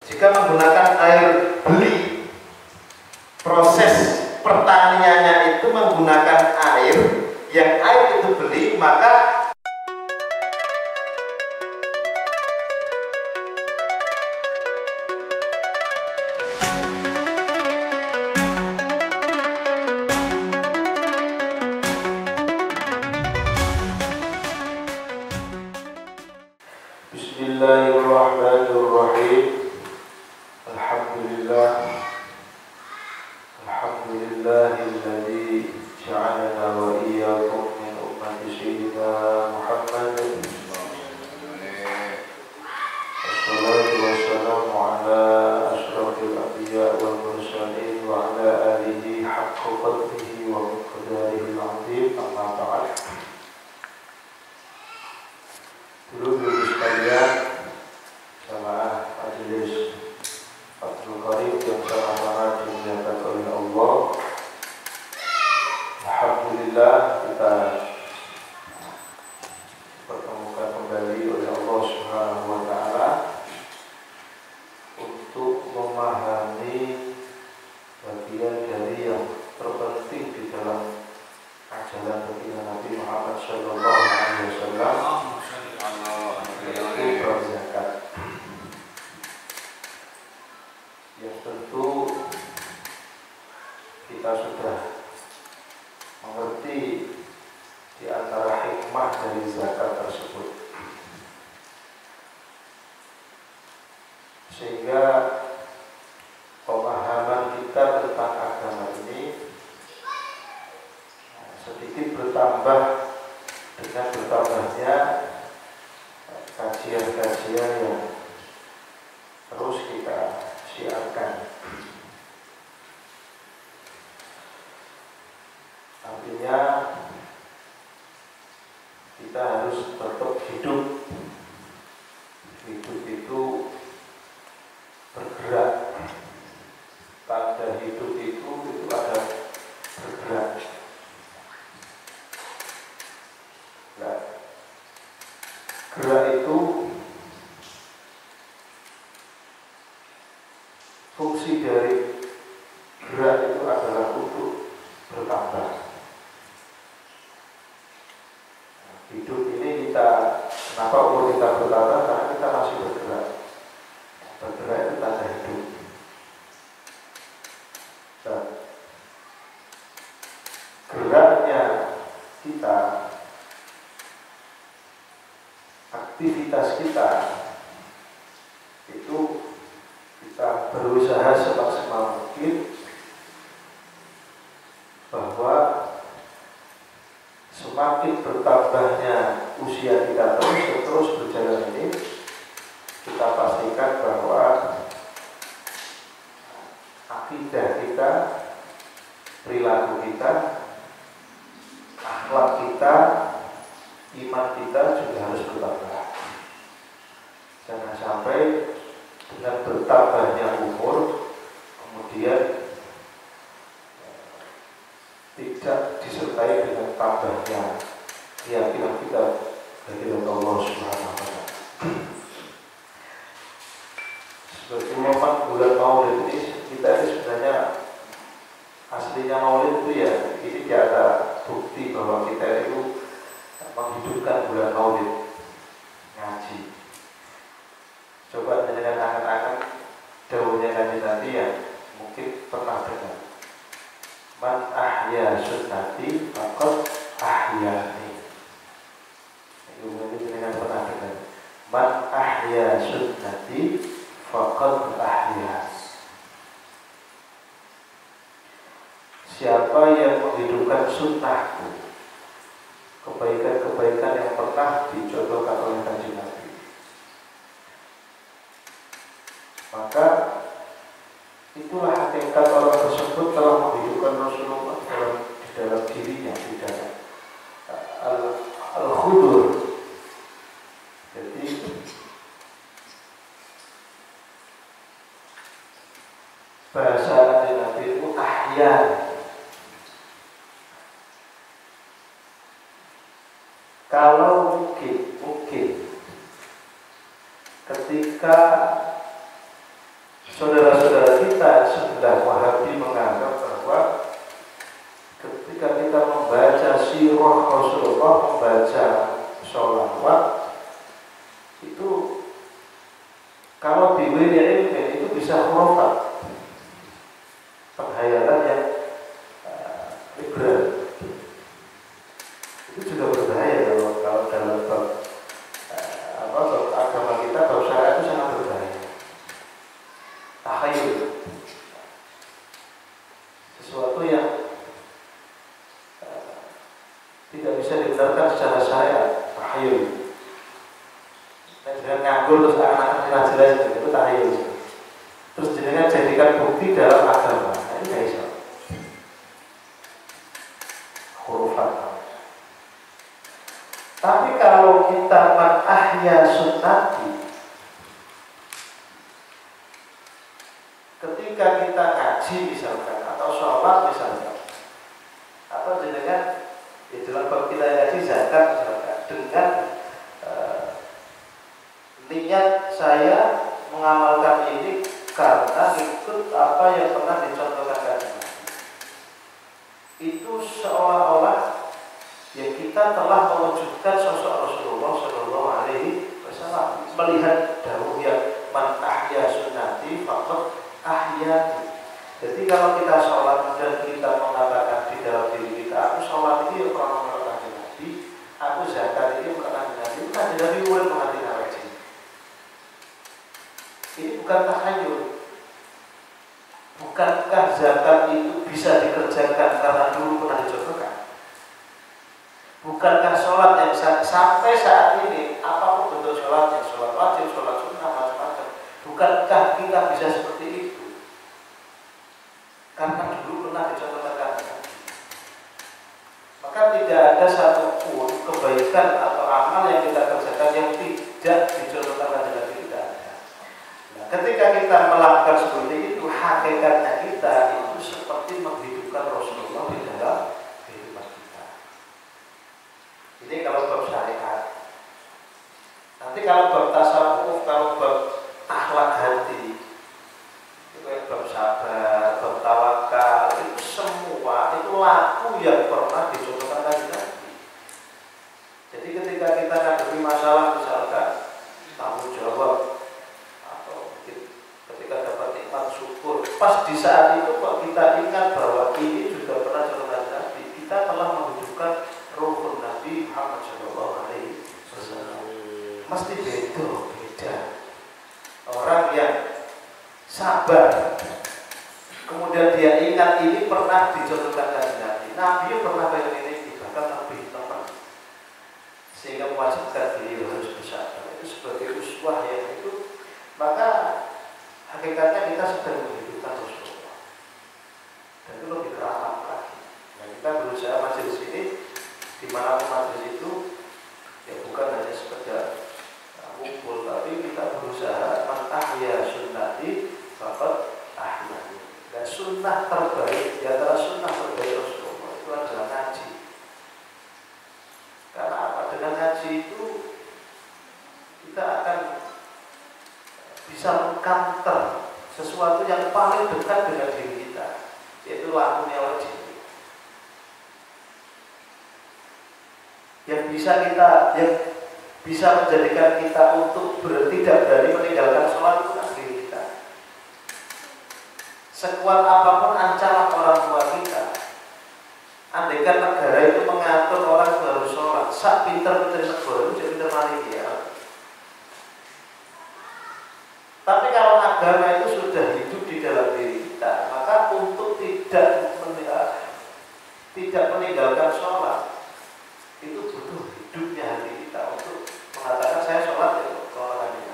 Jika menggunakan air beli, proses pertaniannya itu menggunakan air yang air itu beli, maka Bismillahirrahmanirrahim. Alhamdulillahilladzi ja'alana wa iyyakum min ummati sayyidina Muhammadin. Wassalatu wassalamu ala asyrafil anbiya wal mursalin wa ala alihi haqqa qadrihi wa miqdarihi al-'azim. Amma ba'd. Dulu sekalian, jamaah majelis Fathul Qarib yang sama-sama dimuliakan oleh Allah. Alhamdulillah kita dipertemukan kembali oleh Allah Subhanahu wa taala untuk memahami bagian dari yang terpenting di dalam ajaran baginda Nabi Muhammad sallallahu alaihi wasallam, yaitu berzakat. Yang tentu kita sudah mengerti di antara hikmah dari zakat tersebut, sehingga pemahaman kita tentang agama ini sedikit bertambah dengan bertambahnya kajian-kajian yang terus kita siarkan. Artinya kita harus tetap hidup. Hidup itu bergerak. Tanda hidup itu ada bergerak. Nah, gerak itu fungsi dari gerak itu adalah untuk bertambah. Hidup ini kita, kenapa umur kita bertambah? Karena kita masih bergerak. Bergerak itu tanda hidup. Dan geraknya kita, aktivitas kita itu kita berusaha semaksimal mungkin bahwa semakin bertambahnya usia kita terus berjalan ini, kita pastikan bahwa akidah kita, perilaku kita, akhlak kita, iman kita juga harus bertambah. Jangan sampai dengan bertambahnya umur kemudian tidak disertai dengan tambahnya keyakinan kita dari Allah Subhanahu wa taala. Seperti bulan Maulid ini, kita ini sebenarnya aslinya Maulid itu ya, ini tidak ada bukti bahwa kita itu menghidupkan bulan Maulid, ngaji. Coba dengan angan-angan dahulunya nanti ya, mungkin pernah dengar. Man ahya sunnati faqad ahyani. Itu dengan pernah dengar. Man ahya sunnati faqad ahya. Siapa yang menghidupkan sunnahku, kebaikan-kebaikan yang pernah dicontohkan oleh Kanjeng Nabi, maka itulah hakikat orang tersebut telah menghidupkan Rasulullah di dalam dirinya, di dalam al-khudur. Jadi bahasa Nabi itu ahya. Kalau mungkin ketika saudara-saudara kita sebelah Wahabi menganggap bahwa ketika kita membaca sirah Rasulullah, membaca sholawat, itu kalau diwiridin itu bisa khurafat, penghayalan yang liberal. Itu juga berbahaya kalau dalam bab agama kita, bab syariat itu sangat berbahaya. Takhayul, sesuatu yang tidak bisa dibenarkan secara syariat. Takhayul, jangan nganggur terus anak-anak jelas itu takhayul. Terus jenengan jadikan bukti dalam agama, ini nggak bisa. Hurufan. Tapi kalau kita ahya sunnati, ketika kita ngaji misalkan, atau sholat misalkan, atau jenengan di dalam bab kita ngaji zakat misalkan, dengan niat saya mengamalkan ini karena ikut apa yang pernah dicontohkan Nabi, itu seolah-olah ya kita telah mewujudkan sosok Rasulullah Shallallahu Alaihi Wasallam, melihat dahulu yang man ahya sunnati faqad ahyati. Jadi kalau kita sholat dan kita mengatakan di dalam diri kita, aku sholat ini pernah mengatakan Nabi, aku zakat ini mengatakan Nabi, bukan Nabi mulai mengatakan wajib. Ini bukan takhayul. Bukankah zakat itu bisa dikerjakan karena dulu pernah dicontohkan? Bukankah sholat yang sampai saat ini, apapun bentuk sholatnya, sholat wajib, sholat sunnah, macam-macam, bukankah kita bisa seperti itu? Karena dulu pernah dicontohkan. Maka tidak ada satupun kebaikan atau amal yang kita kerjakan yang tidak dicontohkan dalam diri kita. Nah, ketika kita melakukan seperti itu, hakikatnya kita itu seperti menghidupkan Rasulullah di dalam kehidupan kita. Ini kalau bab syariat. Nanti kalau bab tasawuf, kalau bab akhlak hati, itu bab sabar, bab tawakal, itu semua itu laku yang pernah dicontohkan Nabi. Jadi ketika kita menghadapi masalah misalkan tanggung jawab, atau ketika dapat nikmat syukur, pas di saat itu kok kita ingat bahwa ini juga pernah dicontohkan Nabi, kita telah menghidupkan ruhun Nabi Muhammad Shallallahu Alaihi Wasallam. Mesti beda. Orang yang sabar, kemudian dia ingat ini pernah dicontohkan Nabi. Nabi pernah kayak ini, bahkan lebih tepat, sehingga mewajibkan diri harus bersabar. Itu sebagai uswah yang itu, maka hakikatnya kita sedang menghidupkan Rasulullah. Dan itu lebih teramat lagi. Nah, kita berusaha majelis ini, dimanapun majelis itu, ya bukan hanya sekedar kumpul, tapi kita berusaha mentahya sunnati faqad ahyani. Dan sunnah terbaik, di antara sunnah terbaik Rasulullah itu adalah ngaji. Karena apa? Dengan ngaji itu kita akan bisa mengkanter sesuatu yang paling dekat dengan diri kita, yaitu lakunya wajib. Yang bisa menjadikan kita untuk tidak berani meninggalkan sholat itu kan diri kita. Sekuat apapun ancaman orang tua kita, andaikan negara itu mengatur orang harus sholat, sak pinter-pinter negara itu jadi pinter maling ya. Tapi kalau agama itu sudah hidup di dalam diri kita, maka untuk tidak meninggalkan sholat itu butuh hidupnya hati kita untuk mengatakan saya sholat itu kalau Nabi.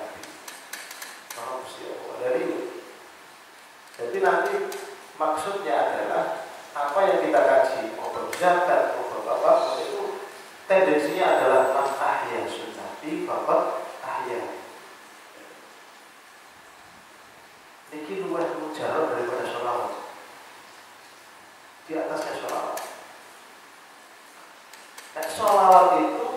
Dari itu. Jadi nanti maksudnya adalah apa yang kita kaji, mau berzakat, mau berapa, itu tendensinya adalah man ahya sunnati faqad ahya. Ini luwih mujarab daripada sholawat. Di atasnya sholawat. Nah, sholawat itu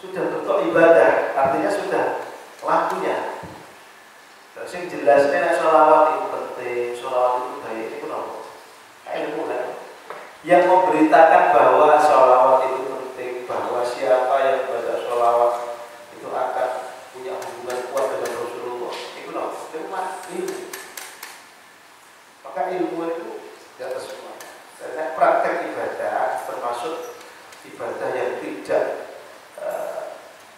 sudah bentuk ibadah, artinya sudah lakunya. Terus yang jelasnya nek sholawat itu penting, sholawat itu baik, itu kenapa? Ilmu kan? Yang memberitakan bahwa sholawat itu penting, bahwa siapa yang baca sholawat itu akan punya hubungan kuat dengan Rasulullah. Itu kenapa? Itu ilmu. Maka ilmu itu di atas semua. Dan praktek ibadah termasuk ibadah yang tidak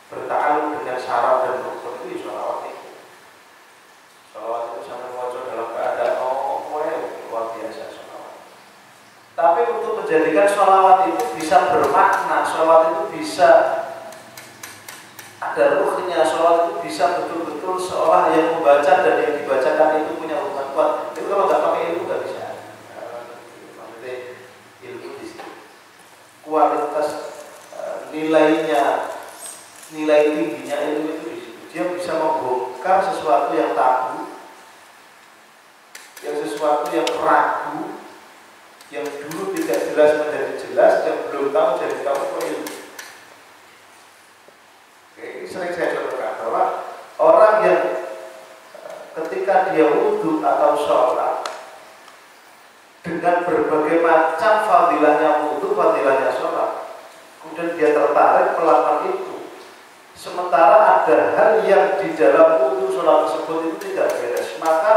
bertakluk dengan syarat dan rukun itu sholawat itu. Sholawat itu sampai wajah dalam keadaan luar biasa sholawat. Tapi untuk menjadikan sholawat itu bisa bermakna, sholawat itu bisa ada ruhnya, sholawat itu bisa betul-betul seolah yang membaca dan yang dibacakan itu punya hubungan kuat. Itu kalau nggak pakai ilmu nggak bisa. Maksudnya ilmu di situ. Kualitas nilainya, nilai tingginya ilmu itu di situ. Dia bisa membongkar sesuatu yang tabu, yang sesuatu yang ragu, yang dulu tidak jelas menjadi jelas, yang belum tahu jadi tahu itu ilmu. Ini sering saya contohkan bahwa orang yang ketika dia wudhu atau sholat dengan berbagai macam fadilahnya wudhu, fadilahnya sholat, kemudian dia tertarik melakukan itu, sementara ada hal yang di dalam wudhu sholat tersebut itu tidak beres, maka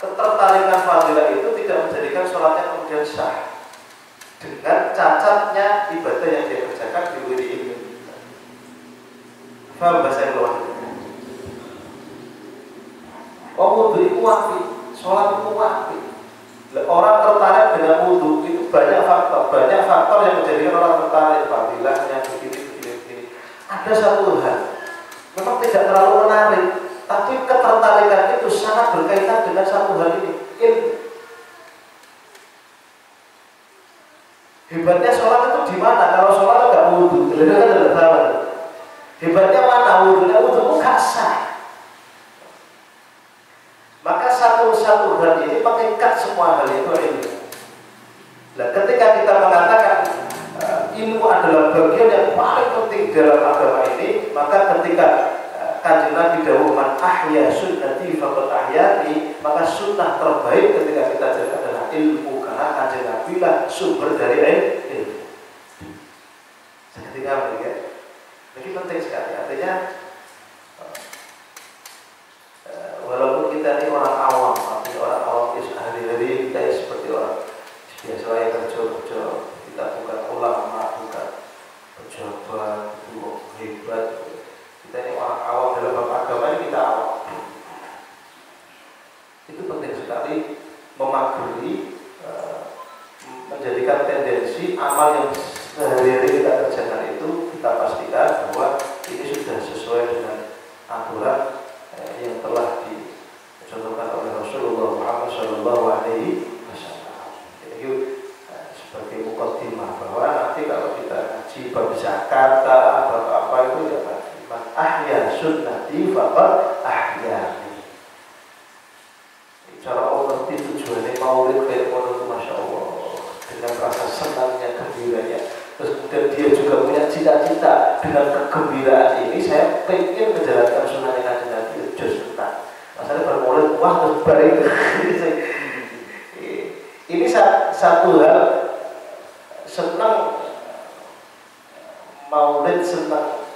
ketertarikan fadilah itu tidak menjadikan sholatnya kemudian sah dengan cacatnya ibadah yang dia kerjakan di wiri ilmu. Faham bahasa yang luar? Wudhu itu wafi, sholat itu wafi. Orang tertarik dengan wudhu itu banyak faktor yang menjadikan orang tertarik. Fadilahnya begini. Ada satu hal, memang tidak terlalu menarik, tapi ketertarikan itu sangat berkaitan dengan satu hal ini, ilmu. Hebatnya sholat itu di mana? Kalau sholat nggak wudhu, tidak tahu. Hebatnya mana wudhunya? Wudhu nggak sah. Maka satu hal ini mengikat semua hal itu ilmu. Nah, ketika kita mengatakan ilmu adalah bagian yang paling penting dalam agama ini, maka ketika Kanjeng Nabi dawuh man ahya sunnati faqad ahyani, maka sunnah terbaik ketika kita jaga adalah ilmu, karena Kanjeng Nabi lah sumber dari ilmu. Seketika ya. Ini penting sekali, artinya walaupun kita ini orang awam, tapi orang awam itu sehari-hari kita seperti orang biasa yang kerja, kita bukan ulama, bukan pejabat, itu hebat. Kita ini orang awam dalam bab agama ini, kita awam. Itu penting sekali memagari, menjadikan tendensi amal yang sehari-hari kita kerjakan itu kita pastikan bahwa ini sudah sesuai dengan aturan yang telah dicontohkan oleh Rasulullah Muhammad SAW. Jadi sebagai mukaddimah bahwa nanti kalau kita ngaji bab zakat atau apa itu ya man ahya sunnati faqad ahyani. Cara Allah itu tujuannya maulid kayak itu, masya Allah, dengan rasa senangnya, gembiranya. Terus kemudian dia juga punya cita-cita dengan kegembiraan ini, saya pengen menjalankan sunnahnya Kanjeng Nabi just tentang masalah bermaulid, wah terus balik. Ini satu hal, senang maulid, senang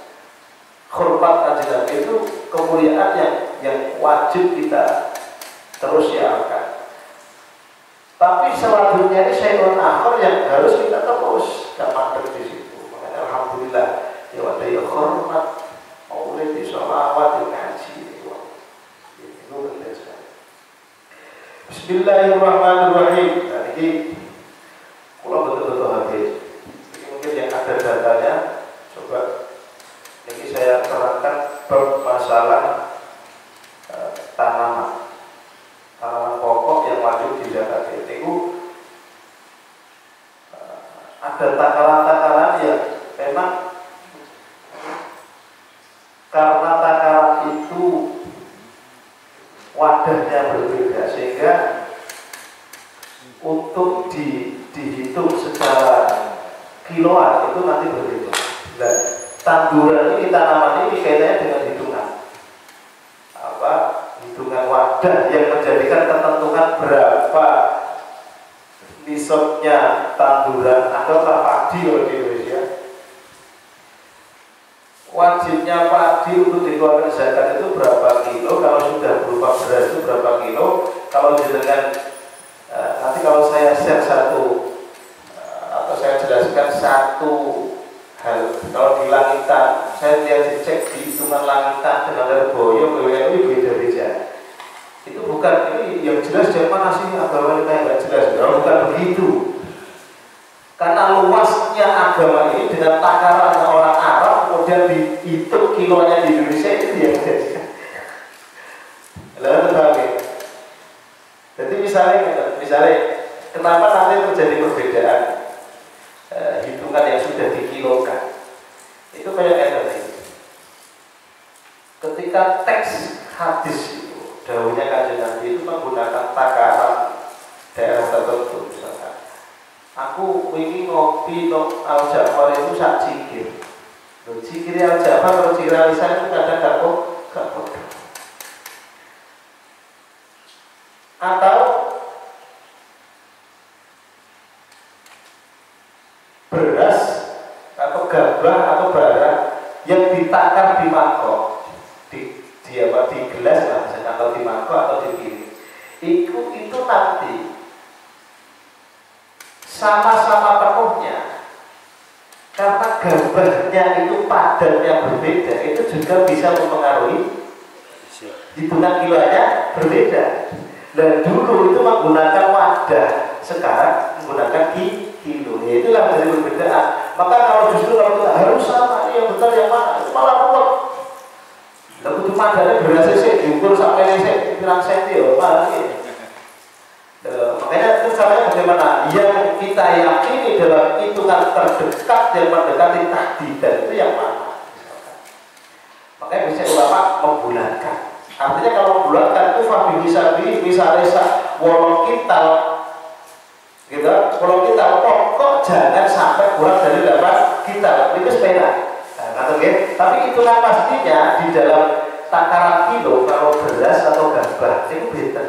hormat Kanjeng Nabi itu kemuliaan yang wajib kita terus siarkan. Tapi selanjutnya ini syai'un akhir yang harus kita terus dapat di situ. Makanya alhamdulillah ya ada yang hormat maulid, di sholawat, di ngaji. Itu penting sekali. Bismillahirrahmanirrahim. Nah, ini kalau betul-betul habis. Ini mungkin yang ada datanya. Coba ini saya terangkan masalah tanaman pokok yang wajib dijaga. Itu ada takaran-takaran yang memang karena takaran itu wadahnya berbeda, sehingga untuk dihitung secara kiloan itu nanti berbeda. Nah, tanduran ini, tanaman ini kaitannya dengan hitungan apa wadah yang menjadikan ketentuan berapa nisabnya tanduran atau padi di Indonesia. Wajibnya padi untuk dikeluarkan zakat itu berapa kilo, kalau sudah berupa beras itu berapa kilo. Kalau jenengan nanti kalau saya share satu atau saya jelaskan satu hal, kalau di langitan saya lihat cek di hitungan langitan dengan Lirboyo BWNU beda-beda. Itu bukan, ini yang jelas dari mana sih agama kita yang nggak jelas, bukan begitu. Karena luasnya agama ini dengan takaran orang Arab kemudian dihitung kilonya di Indonesia itu yang jadi. Lalu terakhir, jadi misalnya kenapa nanti terjadi perbedaan hitungan yang sudah dikilokan? Itu kayak ini. Ketika teks hadis itu, dahulunya Kanjeng Nabi itu menggunakan takaran daerah tertentu, misalkan aku ingin ngopi no Al Ja'far itu sak cikir. Cikir Al Ja'far kalau cikir Al Lisan itu kadang gak kok. Atau beras atau gabah atau barang yang ditakar di mangkok, di gelas lah, atau di mangkok atau di piring. Itu nanti sama-sama penuhnya, karena gabahnya itu padannya berbeda, itu juga bisa mempengaruhi hitungan kilonya berbeda. Dan dulu itu menggunakan wadah, sekarang menggunakan kilo. Ya, itulah dari perbedaan. Maka kalau justru kalau kita harus sama, yang betul yang mana, itu malah ruwet. Lalu itu padannya berhasil sih, diukur sampai sih, pirang senti, malah sih. Makanya itu caranya bagaimana? Yang kita yakini dalam hitungan terdekat yang mendekati tahdidan itu yang mana? Makanya bisa ulama membulatkan. Artinya kalau membulatkan itu fahmi misalnya walau kita gitu, walau kita pokok jangan sampai kurang dari 8 kita itu sepeda. Tapi hitungan pastinya di dalam takaran kilo kalau beras atau gabah itu beda.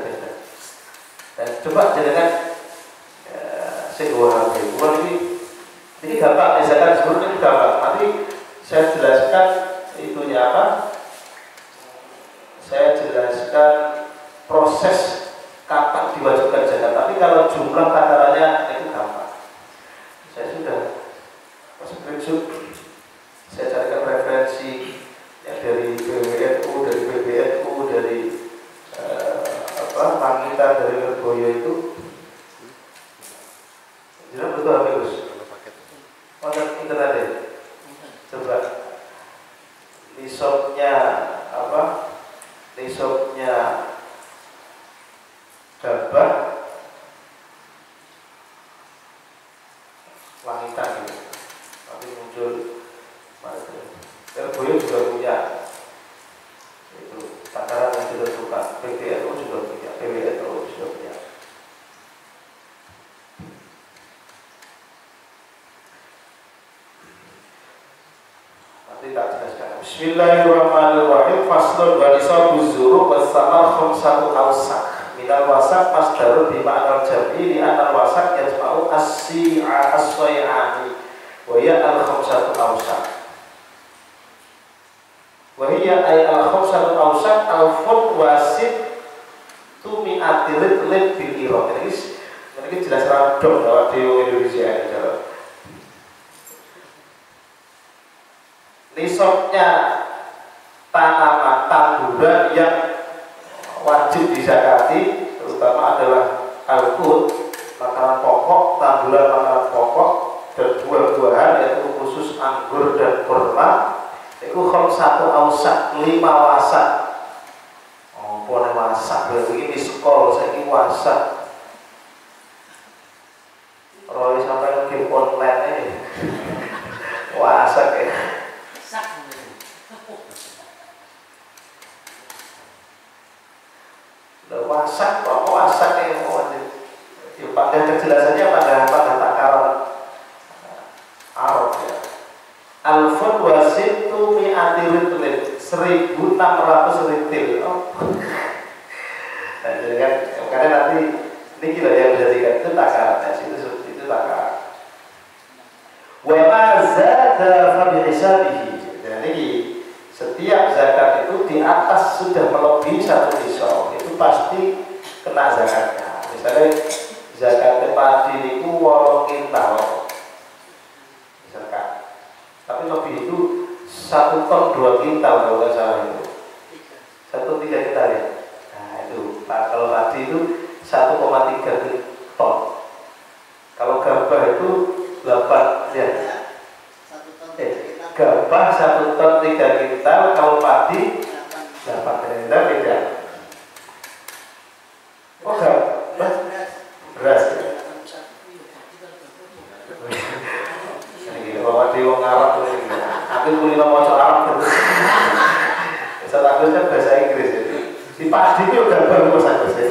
Dan coba jangan sebuah ini gampang, misalkan sebelum ini gampang. Nanti saya jelaskan itunya apa. Saya jelaskan proses kapan diwajibkan zakat. Tapi kalau jumlah takarannya itu gampang. Saya sudah screenshot. Saya carikan referensi ya, dari BWNU, dari PBNU, dari Langitan, dari Lirboyo itu. Jelas betul apa Gus? Kontak internet ya. Coba nisabnya apa? Nisabnya gabah Langitan gitu. Nanti muncul Lirboyo juga punya itu takaran yang ditentukan. PBNU juga punya, PBNU juga punya. Nanti tak jelaskan. Bismillahirrahmanirrahim. Faslun wa nisabuz zuru was-samar khamsatu awsaq. Minal wasaq masdarun bi ma'nal jam'i li anal wasaq yajma'u as-si'a as-sai'ani wa ya al-khamsatu awsaq. Wahiyya ay al-khamsatu awsaq al-fun wasit tumi'ati ritlit bil iraq. Ini jelas radong bahwa di Indonesia ini. Nisabnya tanaman tanduran yang wajib dizakati terutama adalah al-qut, makanan pokok, tanduran makanan pokok, dan buah-buahan yaitu khusus anggur dan kurma. Itu khamsatu awsaq 5 wasak. Oh, boleh wasak berarti ini sekolah saya ini wasak. Roy sampai game online ini. Wasak ya. Wasak kok wasak ya. Pada kejelasannya pada takaran Arab ya. Alfun wasitu mi'ati ritlit 1600 ritil. Nah, jadi kan karena nanti ini kira yang menjadikan itu takaran, itu takaran. Wa ma zada fa bi hisabihi. Jadi setiap zakat itu di atas sudah melebihi satu nisab itu pasti kena zakatnya. Misalnya zakat padi itu 8 kintal misalkan, tapi lebih itu 1 ton 2 kintal kalau nggak salah itu 1,3 kintal ya. Nah itu kalau padi itu 1,3 ton. Kalau gabah itu 8 ya. Gabah 1 ton 3 kintal, kalau padi 8 kintal beda. Oh beras ya. Ini bawa di wong Arab ini. Aku kulino maca Arab. Ustaz Agus kan bahasa Inggris jadi. Di padi itu gabah Mas Agus ya.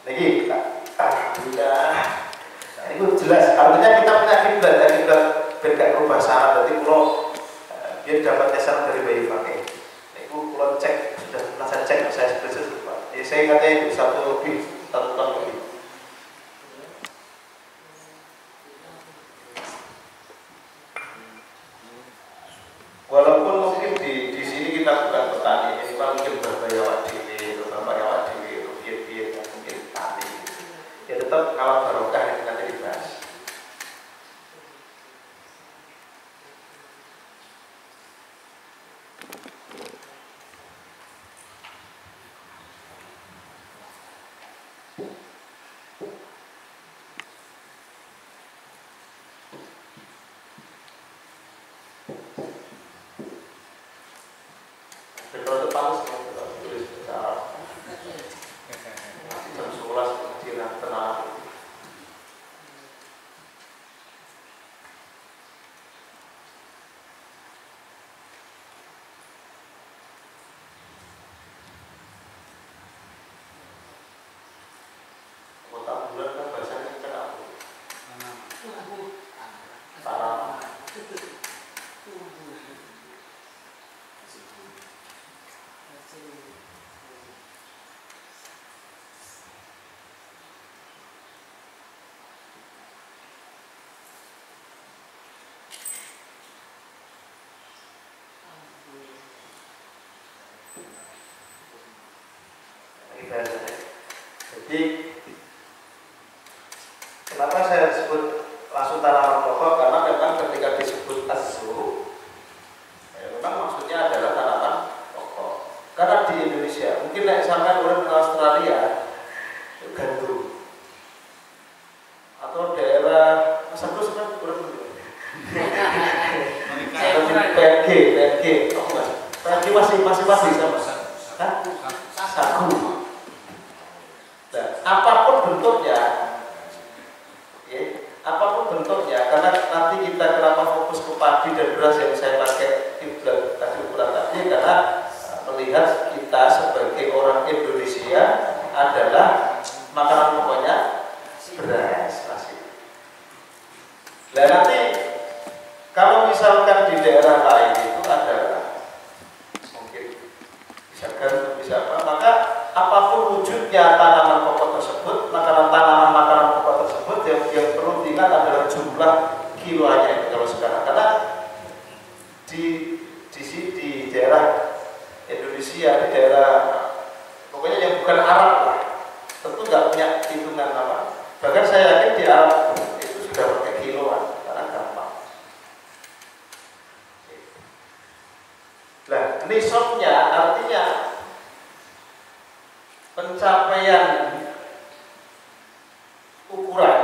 Niki alhamdulillah. Itu jelas, artinya kita punya kiblat bergak rubah syarat. Jadi kalau dia dapat tesan dari bayi pakai, itu kalau cek sudah pernah saya cek, saya setuju Pak. Ya, saya katanya itu 1 ton lebih. Walaupun mungkin di sini kita bukan petani, ini mungkin berbahaya wadini, berbahaya wadini, biar mungkin petani. Ya tetap kalau barokah yang nanti dibahas. Kalau depan tulis secara jam 11 kecil tenang. Kota bulan kan bahasanya cerah. Tanam. Jadi kenapa saya sebut langsung tanaman pokok, karena memang ketika disebut asu memang maksudnya adalah tanaman pokok. Karena di Indonesia mungkin sampai orang di Australia gandum atau daerah masa terus kan kurang PNG masih sama sagu. Nah, apapun bentuknya, ya, karena nanti kita kenapa fokus ke padi dan beras yang saya pakai kiblat tadi ukuran tadi, karena melihat kita sebagai orang Indonesia adalah makanan pokoknya beras masih. Nah nanti kalau misalkan di daerah lain itu ada mungkin bisa gandum, bisa apa, maka apapun wujudnya tanaman pokok tersebut, makanan pokok tersebut yang perlu diingat adalah jumlah kiloanya itu kalau sekarang. Karena di daerah Indonesia, di daerah pokoknya yang bukan Arab lah, tentu nggak punya hitungan apa. Bahkan saya yakin di Arab itu sudah pakai kiloan karena gampang. Nah, nisabnya artinya pencapaian ukuran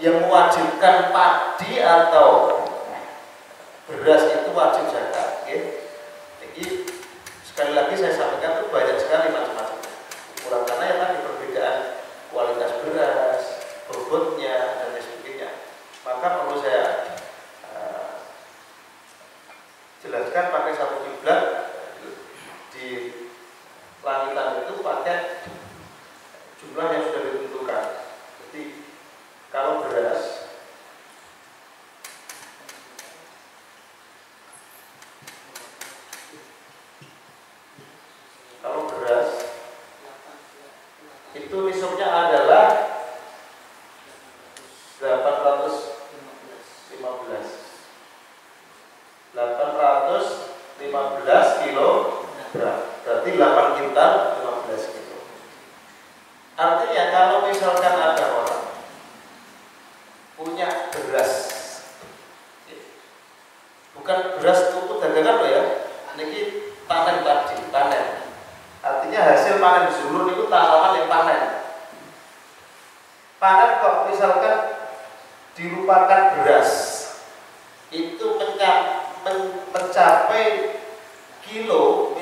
yang mewajibkan padi atau beras itu wajib zakat. Jadi sekali lagi saya sampaikan itu banyak sekali macam-macam ukuran, karena yang tadi perbedaan kualitas beras, bobotnya dan lain sebagainya. Maka perlu saya jelaskan pakai satu kiblat di langitan itu pakai jumlah yang sudah ditentukan. Jadi kalau beras 815 kilogram. Berarti 8 kintal 15 kilo. Artinya kalau misalkan ada orang punya beras, bukan beras untuk dagangan loh ya, ini panen tadi, panen. Artinya hasil panen zulur itu tanaman yang panen. Panen kok misalkan dilupakan beras, itu mencapai kilo,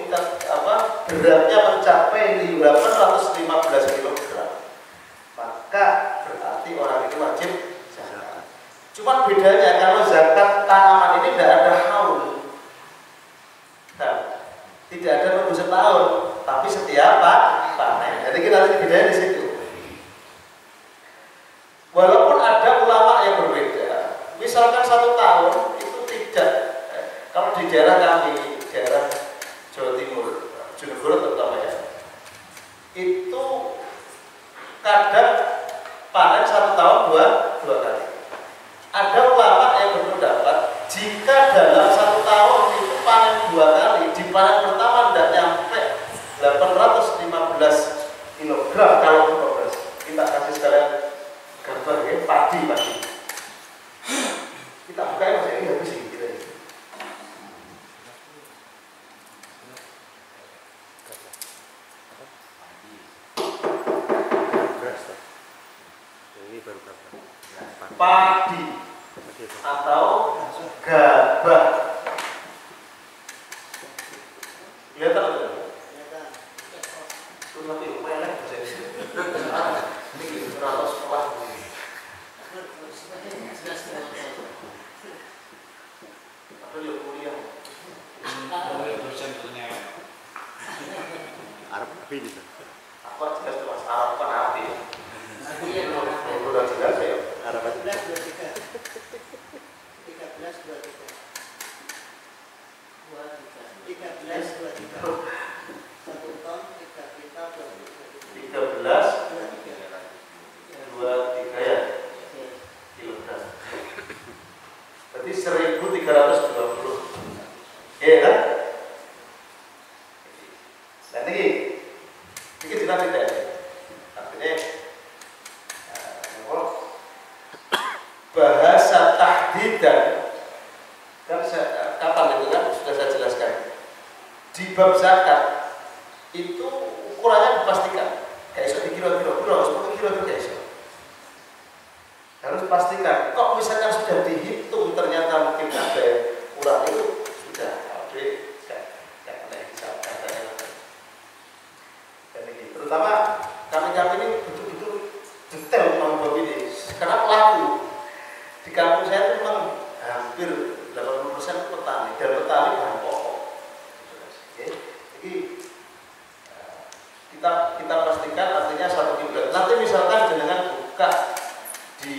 beratnya mencapai 815 kilogram, maka berarti orang itu wajib zakat. Cuma bedanya kalau zakat tanaman ini tidak ada haul, tidak ada nunggu setahun, tapi setiap panen. Jadi kita lihat bedanya di situ. Walaupun ada ulama yang berbeda, misalkan 1 tahun itu tidak, kalau di daerah kami, daerah Jawa Timur, Jonegoro terutama ya, itu kadang panen 1 tahun dua kali. Ada ulama yang berpendapat jika dalam 1 tahun itu panen 2 kali, di panen pertama tidak nyampe 815 kg kalau beras. Kita kasih sekalian gambar ya, padi. Kita buka ya Mas, ini habis gitu ya. Padi atau gabah. Kelihatan enggak? Itu nanti melek bisa. Ini 100 sekolah. Atau dia kuliah. Arab api itu. Aku jelas tuh Mas, Arab kan api. Udah jelas ya. Arab api. 13 ya. Kilogram. Berarti 1320. Iya kan? Nah ini jelas tidak. Artinya bahasa tahdidan kan kapan itu kan sudah saya jelaskan. Di bab zakat itu ukurannya dipastikan. Kayak iso dikira-kira, harus pakai kira-kira iso. Harus pastikan. Kok misalkan sudah dihitung ternyata mungkin ada kurang itu sudah terutama kami ini betul-betul detail memang ini. Karena pelaku di kampung saya itu memang hampir 80% petani dan petani bahan pokok. Jadi kita pastikan artinya 1 kiblat. Nanti misalkan dengan buka di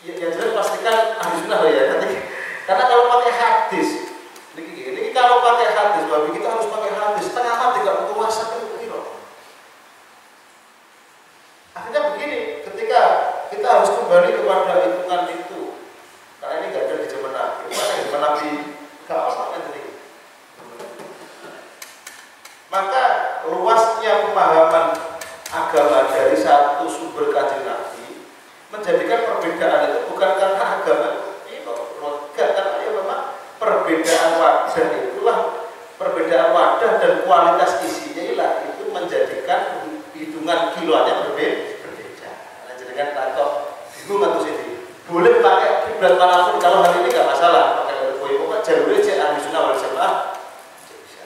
ya jelas pastikan ahli sunnah ya nanti. Karena kalau pakai hadis, ini kalau pakai hadis, babi kita harus pakai hadis. Setengah mati tidak puasa itu. Akhirnya begini, ketika kita harus kembali kepada hitungan itu, karena ini nggak ada di zaman Nabi. Mana di zaman Nabi? Kapan tadi? Maka luasnya pemahaman agama dari satu sumber kajian Nabi menjadikan perbedaan itu bukan karena agama itu, enggak, karena ya memang perbedaan wadah itulah, perbedaan wadah dan kualitas isinya ilah itu menjadikan hitungan kiloannya berbeda. Nah, jadikan takut bingung atau sini. Boleh pakai kiblat manapun kalau hari ini nggak masalah. Pakai kue pokok jalurnya cek ahli sunnah wal jamaah bisa.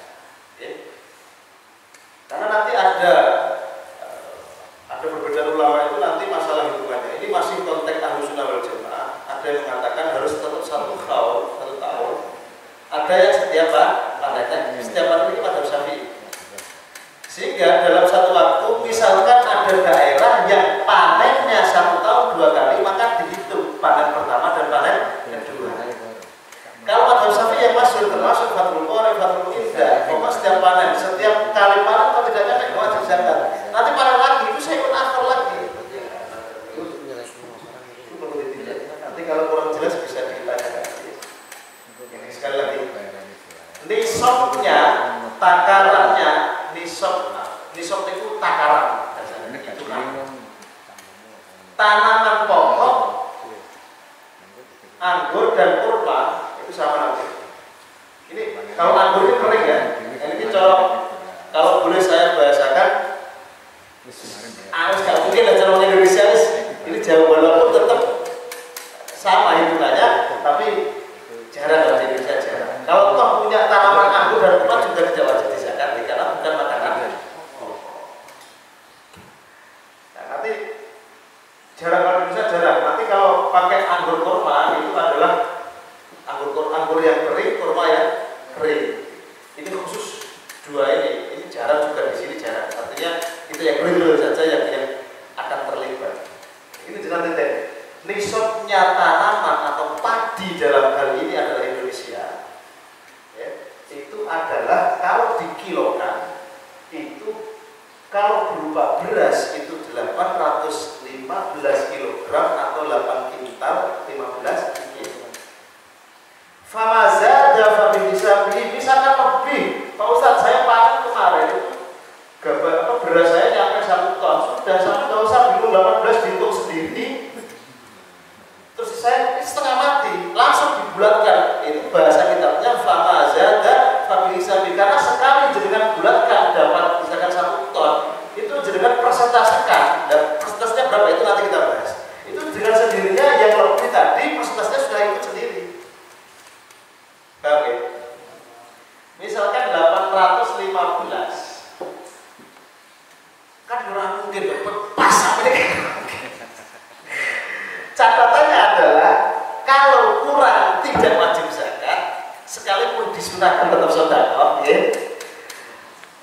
Karena nanti ada perbedaan ulama itu nanti masalah hitungannya. Ini masih konteks ahli sunnah wal jamaah. Ada yang mengatakan harus tetap 1 tahun. Ada yang setiap panen. Setiap panen ini pada Syafi'i. Sehingga dalam satu waktu misalkan ada daerah yang panennya 1 tahun 2 kali, maka dihitung panen pertama dan panen kedua. Kalau pada Syafi'i yang masuk termasuk Fathul Qorib, Fathul Indah, setiap panen, setiap kali panen kalau tidak nyampe wajib zakat. Nanti panen lagi itu saya ikut akhir lagi. Itu perlu ditinjau. Nanti kalau kurang jelas bisa ditanyakan. Sekali lagi, nisabnya, takarannya, nisab itu takaran, itu tanaman pokok, anggur dan kurma itu sama nanti. Ini kalau anggur ini kering ya, ini kalau boleh saya bahasakan, nggak mungkin lah cara Indonesia ini jauh walaupun tetap sama hitungannya, tapi jarang kalau di Indonesia jarang. Kalau toh punya tanaman anggur dan kurma juga tidak wajib dizakati karena bukan makanan. Nah, nanti jarang kalau di Indonesia jarang. Nanti kalau pakai anggur kurma itu adalah anggur yang kering, kurma yang kering. Ini khusus dua ini jarang juga di sini jarang. Artinya itu yang kering dulu saja yang akan terlibat. Ini jelas titik. Nisabnya tanaman atau padi dalam hal ini adalah Indonesia. Ya, itu adalah kalau dikilokan itu kalau berupa beras itu 815 kg atau 8 kintal 15 kg. Famazada fabi misalkan lebih. Pak Ustadz, saya panen kemarin itu beras saya nyampe 1 ton, sudah sampai nggak usah bingung 18 dihitung sendiri. Terus saya setengah mati, langsung dibulatkan. Itu bahasa kitabnya famazada fabi karena sekali jenengan bulatkan dapat misalkan 1 ton, itu jenengan persentasikan dan persentasenya berapa itu nanti kita bahas. Itu dengan sendirinya yang lebih tadi persentasenya sudah ikut sendiri. Oke. Misalkan 815 kan orang mungkin pas sampai catatannya adalah kalau kurang tidak wajib zakat sekalipun disunahkan tetap sedekah, ya.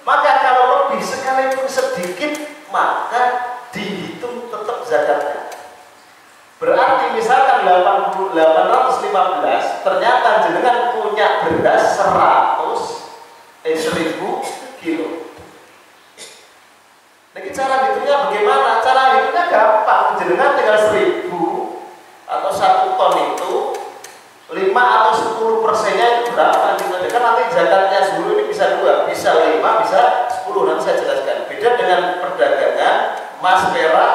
Maka kalau lebih sekalipun sedikit maka dihitung tetap zakatnya. Berarti misalkan 815 ternyata jenengan punya beras 1000 kilo. Jadi cara hitungnya bagaimana? Cara hitungnya gampang. Jenengan tinggal 1000 atau 1 ton itu 5 atau 10%-nya itu berapa? Gitu. Kan nanti zakatnya zuhur ini bisa 2, bisa 5, bisa 10. Nanti saya jelaskan. Beda dengan perdagangan emas perak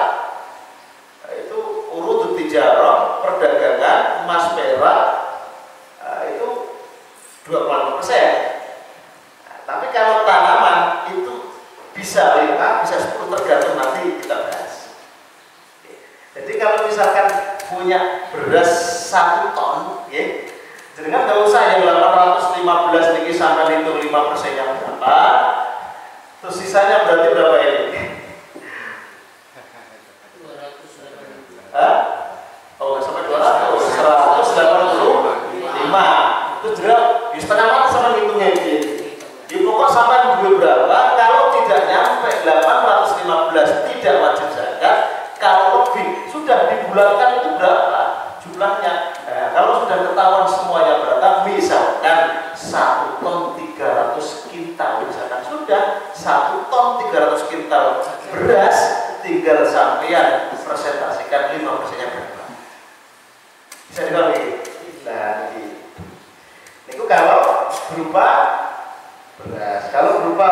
itu urut tijarah, perdagangan emas perak itu 25%. Tapi kalau tanaman itu bisa 5, bisa 10 tergantung nanti kita bahas. Jadi kalau misalkan punya beras 1 ton, ya, jenengan nggak usah yang 815 niki sampai hitung 5%-nya berapa, terus sisanya berarti berapa ini? 200. Hah? Oh, nggak sampai 200, 185. Terus jenengan di setengah mati sama hitungnya ini. Di pokok sampai berapa? Kalau tidak nyampe 815 tidak wajib zakat. Kalau lebih sudah dibulatkan itu berapa jumlahnya? Nah, kalau sudah ketahuan semuanya berapa, misalkan 1 ton 300 kintal, misalkan sudah 1 ton 300 kintal beras, tinggal sampean presentasikan 5%-nya berapa. Bisa dipahami? Nah, itu kalau berupa beras. Kalau berupa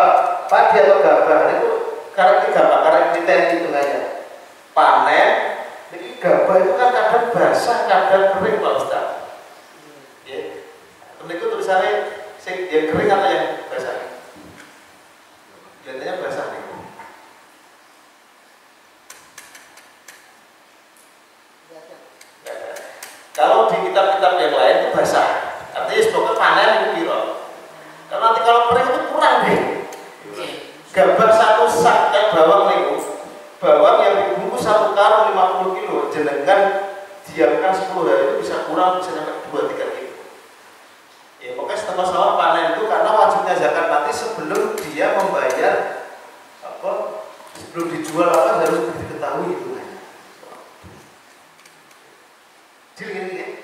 padi atau gabah itu karena kita hitungannya panen. Ini gabah itu kan kadang basah, kadang kering, Pak Ustaz. Ya. Itu tulisannya yang kering atau yang basah? Kelihatannya basah nih. Kalau di kitab-kitab yang lain itu basah. Artinya sebagai panen itu biro. Karena nanti kalau kering itu kurang deh. Gabah 1 sak kayak bawang nih, bawang yang dibungkus 1 karung 50 kilo, jenengan diamkan 10 hari itu bisa kurang, bisa sampai 2-3 kilo. Ya pokoknya setelah sawah panen itu karena wajibnya zakat nanti sebelum dia membayar apa, sebelum dijual apa harus diketahui itu. Jadi ini,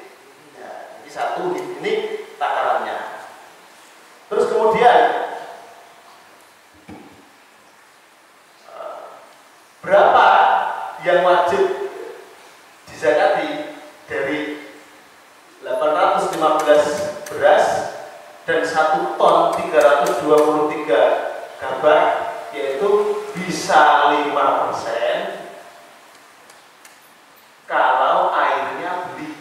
ya, ini satu, ini takarannya. Terus kemudian berapa yang wajib dizakati dari 815 beras beras dan 1 ton 323 gabah, yaitu bisa 5% kalau airnya beli.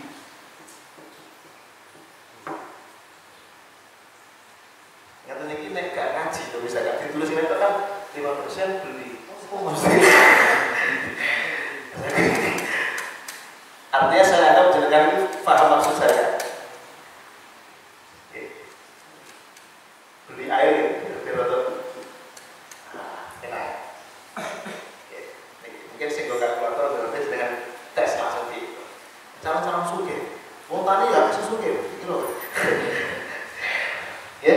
Ngerti ini nek gak ngaji tuh bisa gak ditulis ini kan 5% beli. Oh, maksudnya artinya saya anggap jenengan itu paham maksud saya. Beli air gitu, enak. Mungkin single kalkulator berarti dengan tes langsung di cara-cara suge. Mau tani ya bisa suge, gitu loh. Ya.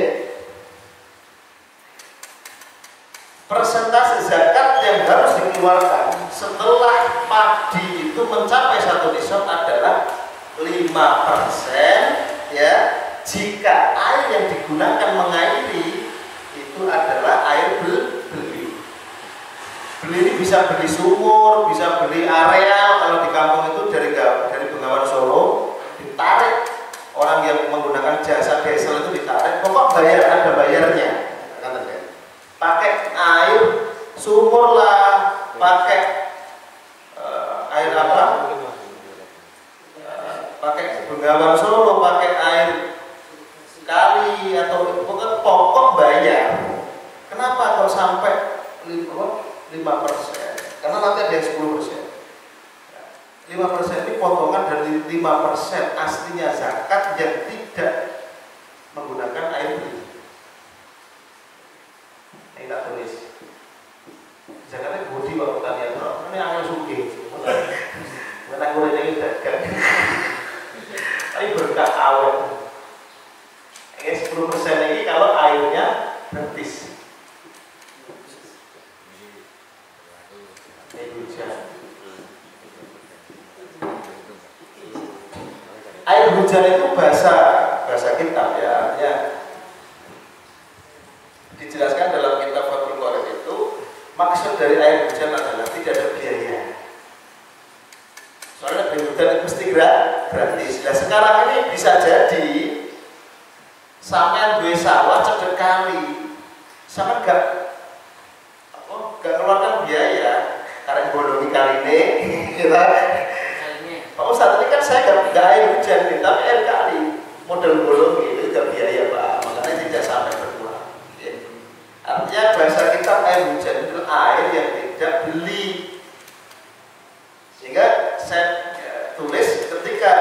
Persentase zakat yang harus dikeluarkan setelah padi itu mencapai 1 nisab adalah 5%, ya. Jika air yang digunakan mengairi itu adalah air beli. Beli ini bisa beli sumur, bisa beli areal. Kalau di kampung itu dari Bengawan Solo ditarik, orang yang menggunakan jasa diesel itu ditarik. Pokok bayar, ada bayarnya. Pakai air sumur lah, pakai air apa? Pakai Bengawan Solo, pakai air kali atau pokok bayar. Kenapa kalau sampai 5%? Karena nanti ada yang 10%. 5% ini potongan dari 5% aslinya zakat yang tidak menggunakan air beli. Ini tak tulis. Zakatnya budi waktu tanya ini angin sugi. Mana gue ini zakat. Tapi berkah awet. Ini 10% ini kalau airnya betis. Air hujan. Air hujan itu bahasa kitab ya, artinya dijelaskan dalam kitab Fathul Qorib itu maksud dari air hujan adalah tidak ada biaya. Soalnya air hujan itu mesti gratis. Nah sekarang ini bisa jadi sampean duwe sawah cedek kali, sampean gak keluarkan biaya karena bolongi kali ini, kita. Pak Ustadz ini kan saya gak air hujan nih, tapi air kali model bolongi itu gak biaya Pak, makanya tidak sampai berkurang. Ya. Artinya bahasa kita air hujan itu air yang tidak beli. Sehingga saya tulis ketika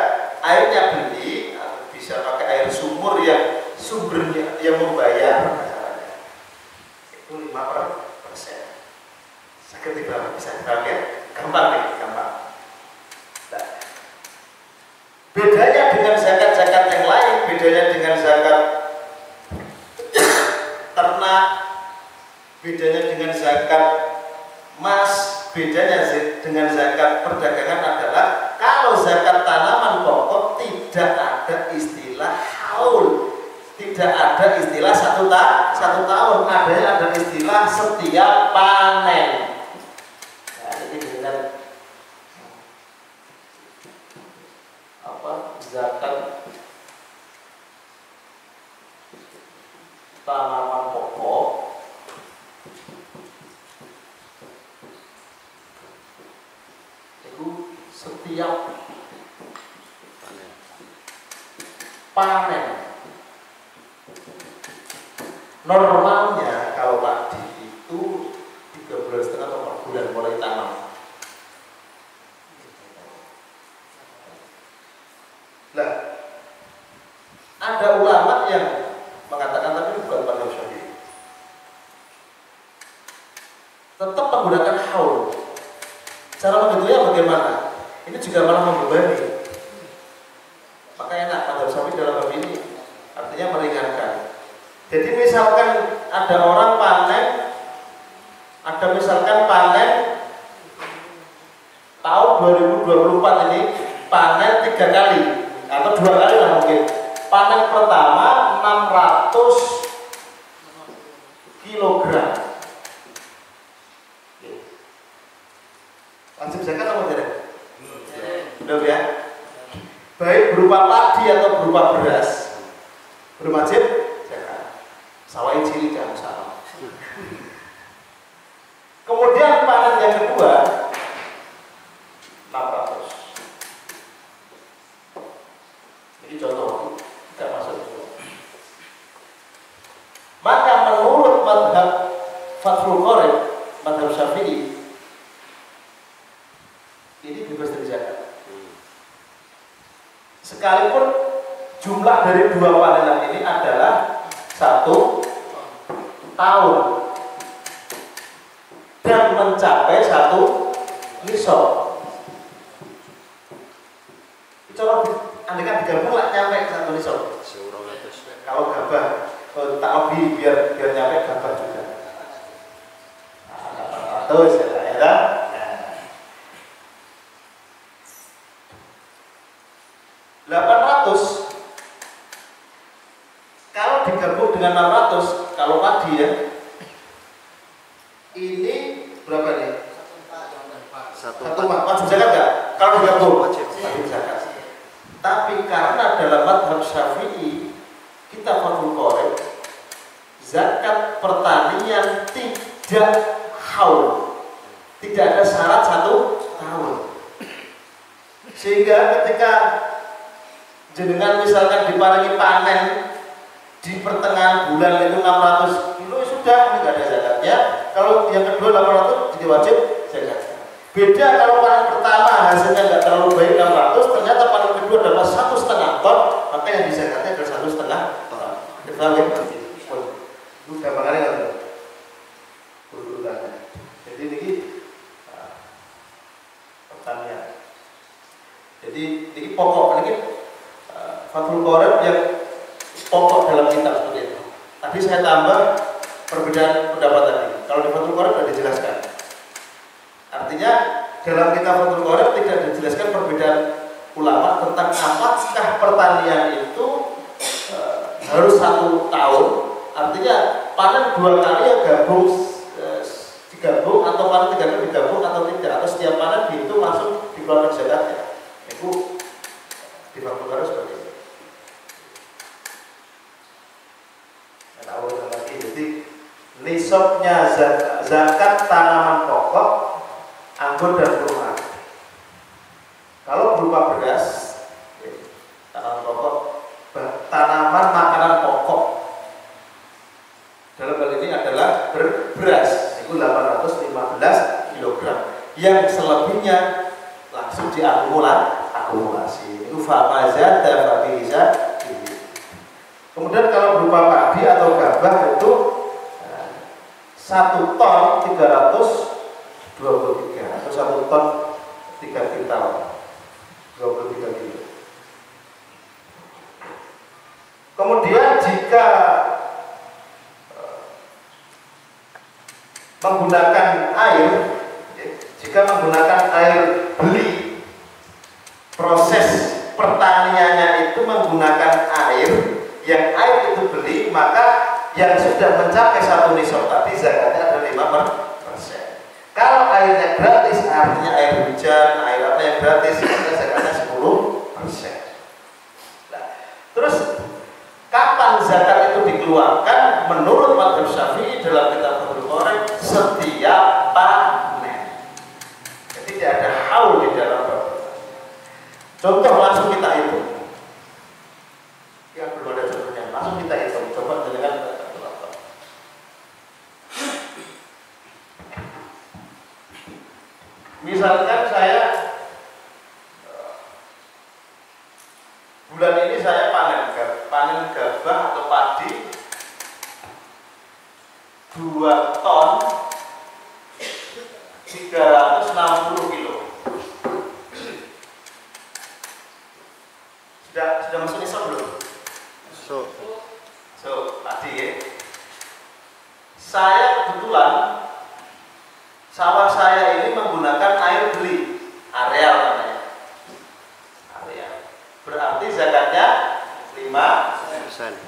airnya beli, bisa pakai air sumur yang sumbernya yang membayar itu 5%. Sakit di bawah bisa ya? Gampang nih, gampang. Nah, bedanya dengan zakat-zakat yang lain, bedanya dengan zakat ternak, bedanya dengan zakat emas, bedanya dengan zakat perdagangan adalah kalau zakat tanaman pokok tidak ada istilah haul. Tidak ada istilah satu tahun, ada istilah setiap panen. Nah, ini dengan apa? Zakat tanaman pokok itu setiap panen. Normalnya kalau padi itu 3,5 bulan atau 4 bulan mulai tanam. Nah, ada ulama yang mengatakan tapi bukan pada Syafi'i. Tetap menggunakan haul. Cara menghitungnya bagaimana? Ini juga malah membebani. Maka enak pada Syafi'i dalam hal ini artinya meringankan. Jadi misalkan ada orang panen, ada misalkan panen tahun 2024 ini panen 3 kali atau 2 kali lah mungkin. Panen pertama 600 kilogram. Wajib zakat apa tidak? Belum ya? Baik berupa padi atau berupa beras. Belum wajib zakat. Sawai ciri jangan salah. Kemudian panen yang kedua 600. Ini contoh, tidak masuk itu. Maka menurut madhab Fathul Qorib, madhab Syafi'i, ini bebas dari zakat. Sekalipun jumlah dari dua panenan ini adalah 1 tahun dan mencapai 1 nisab. Coba andekan digabung lah nyampe 1 nisab. Kalau gabah, kalau tak lebih biar nyampe gabah juga. Nah, 800 ya. 800 kalau digabung dengan 600 kalau padi ya ini berapa nih? Satu wajib zakat nggak? Kalau digabung wajib zakat. Tapi karena dalam madhab Syafi'i kita Fathul Qorib zakat pertanian tidak haul, tidak ada syarat 1 tahun, sehingga ketika jenengan misalkan diparingi panen di pertengahan bulan itu 600 kilo sudah tidak ada zakatnya. Kalau yang kedua 800 jadi wajib zakat. Beda kalau panen pertama hasilnya nggak terlalu baik 600, ternyata panen kedua dapat 1,5 ton, maka yang dizakatnya adalah 1,5 ton. Itu gampangannya kan? Urutannya. Jadi ini pertanian. Jadi ini pokok ini. Fathul Qorib yang pokok dalam kitab seperti itu. Tadi saya tambah perbedaan pendapat tadi. Kalau di Fathul Qorib sudah dijelaskan. Artinya dalam kitab Fathul Qorib tidak dijelaskan perbedaan ulama tentang apakah pertanian itu harus 1 tahun. Artinya panen 2 kali ya digabung atau panen 3 kali digabung atau tidak, atau setiap panen dihitung langsung dikeluarkan zakatnya. Itu di Fathul Qorib seperti itu. Jadi nisabnya zakat tanaman pokok, anggur dan kurma. Kalau berupa beras, tanaman pokok, tanaman makanan pokok. Dalam hal ini adalah beras, itu 815 kg. Yang selebihnya langsung diakumulasi. Itu fa'maza dan fa'iza. Kemudian kalau berupa padi atau gabah itu 1 ton 323 atau 1 ton 3 kintal 23 kilo. Kemudian jika menggunakan air beli, proses pertaniannya itu menggunakan air, yang air itu beli, maka yang sudah mencapai 1 nisab tadi zakatnya ada 5%. Kalau airnya gratis, artinya air hujan, air apa yang gratis, maka zakatnya 10%. Nah, terus kapan zakat itu dikeluarkan? Menurut madhab Syafi'i dalam kitab Fathul Qorib setiap panen. Jadi tidak ada haul di dalam bab. Contoh langsung kita hitung. Yang belum ada contohnya, langsung kita hitung. Coba dengan kalkulator. Misalkan saya bulan ini saya panen gabah atau padi 2 ton 360 kilo. Sudah masuk nisab belum? So, padi ya. Saya kebetulan sawah saya ini menggunakan air beli, areal namanya. Areal. Berarti zakatnya 5%.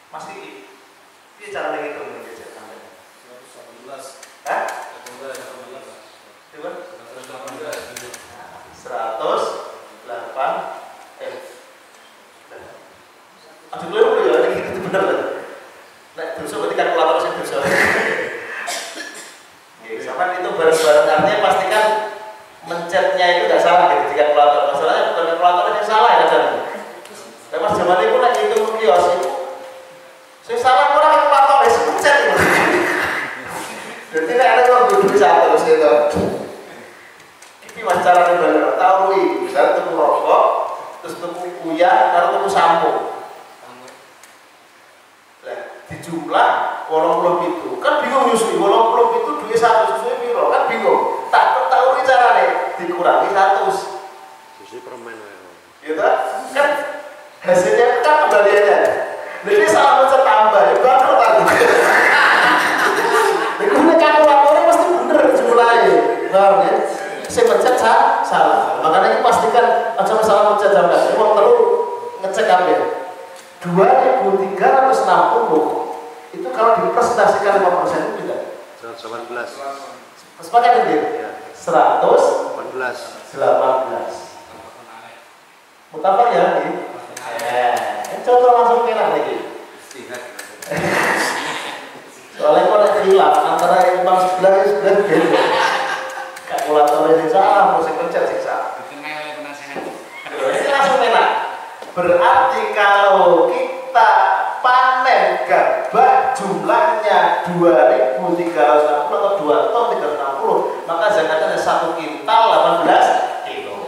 Mas Kiki, ini cara menghitung ini biasa sampai 118. Hah? 108 Ada keliru ya, ini gitu bener lah. Nek dosa berarti kalkulator sing dosa. Nggih, sampean itu bareng-bareng artinya pastikan mencetnya itu enggak salah gitu di kalkulator. Masalahnya bukan kalkulator yang salah ya kadang. Tapi pas zaman itu nek hitung kios itu sing salah ora kalkulator wis mencet itu. Jadi nek ada orang duduk satu itu. Iki wacarane balik tahu iki, misal tuku rokok, terus tuku uyah, karo tuku sampo. Lah, dijumlah 87. Kan bingung nyusui 87 duwe 1 susui piro? Kan bingung. Tak tahu iki carane dikurangi 100. Susu permen. Gitu kan hasilnya kan kembaliannya. Jadi salah mencet tambah, ya bangkrut aku. Ini kalkulatornya pasti bener jumlahnya. Paham ya? Saya mencet salah. Makanya ini pastikan aja masalah mencet sampai. Ini mau perlu ngecek apa ya? 2.360 itu kalau dipresentasikan 5% itu tidak? 118. Sepakat ini? Ya. 118. Mutafak ya? Contoh langsung merah lagi. Soalnya kalau ada khilaf antara imam sebelah beda. Kalkulatornya sing salah, mau sing pencet sing salah. Ini langsung enak. Berarti kalau kita panen gabah jumlahnya 2.360 atau 2 ton 360, maka zakatnya 1 kintal 18 kilo.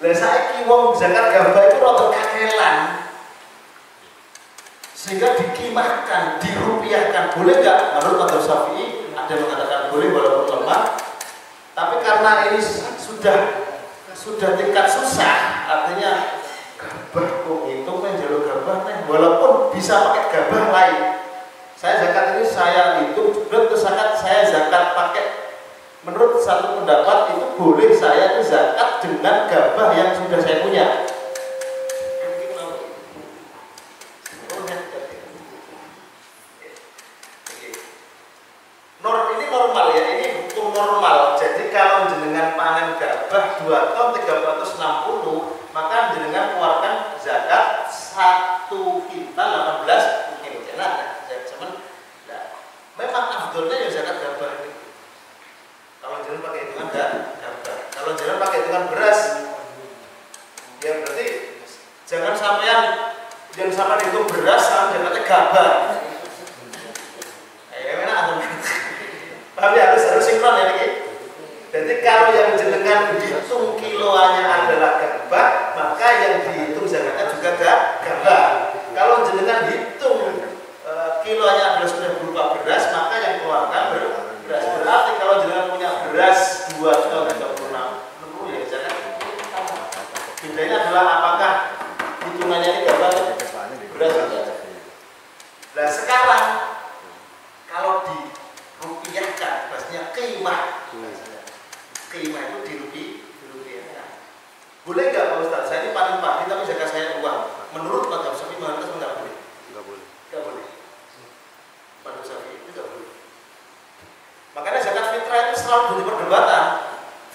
Lah saiki wong zakat gabah itu rada kangelan. Sehingga dikimahkan, dirupiahkan. Boleh nggak? Menurut Madzhab Syafi'i ada yang mengatakan boleh walaupun lemah. Tapi karena ini sudah tingkat susah, artinya gabah kok itu menjalur gabah nih, walaupun bisa pakai gabah lain. Saya zakat ini terus saya zakat pakai. Menurut satu pendapat itu boleh saya itu zakat dengan gabah yang sudah saya punya. Ini normal ya, ini hukum normal. Jadi kalau jenengan panen gabah 2 ton 360, maka jenengan keluarkan zakat 1 kintal 18 kilo. Nah, memang afdolnya ya zakat gabah ini. Kalau jenengan pakai hitungan gabah, kalau jenengan pakai hitungan beras, ya berarti jangan sampai hitung beras sama zakatnya gabah. Tapi harus sinkron ya ini. Jadi kalau yang jenengan dihitung kiloannya adalah gabah, maka yang dihitung zakatnya juga gabah. Kalau jenengan hitung kiloannya adalah sudah berupa beras, maka yang keluarkan beras. Berarti kalau jenengan punya beras 2 ton 36 ya zakat. Bedanya adalah apakah hitungannya ini gabah atau beras saja. Nah sekarang kalau dirupiahkan, maksudnya qimah itu dirupiahkan. Boleh nggak Pak Ustaz? Saya ini paling pagi tapi zakat saya uang. Menurut Madzhab Syafi'i mayoritas nggak boleh. Nggak boleh. Madzhab Syafi'i itu nggak boleh. Makanya zakat fitrah itu selalu jadi perdebatan.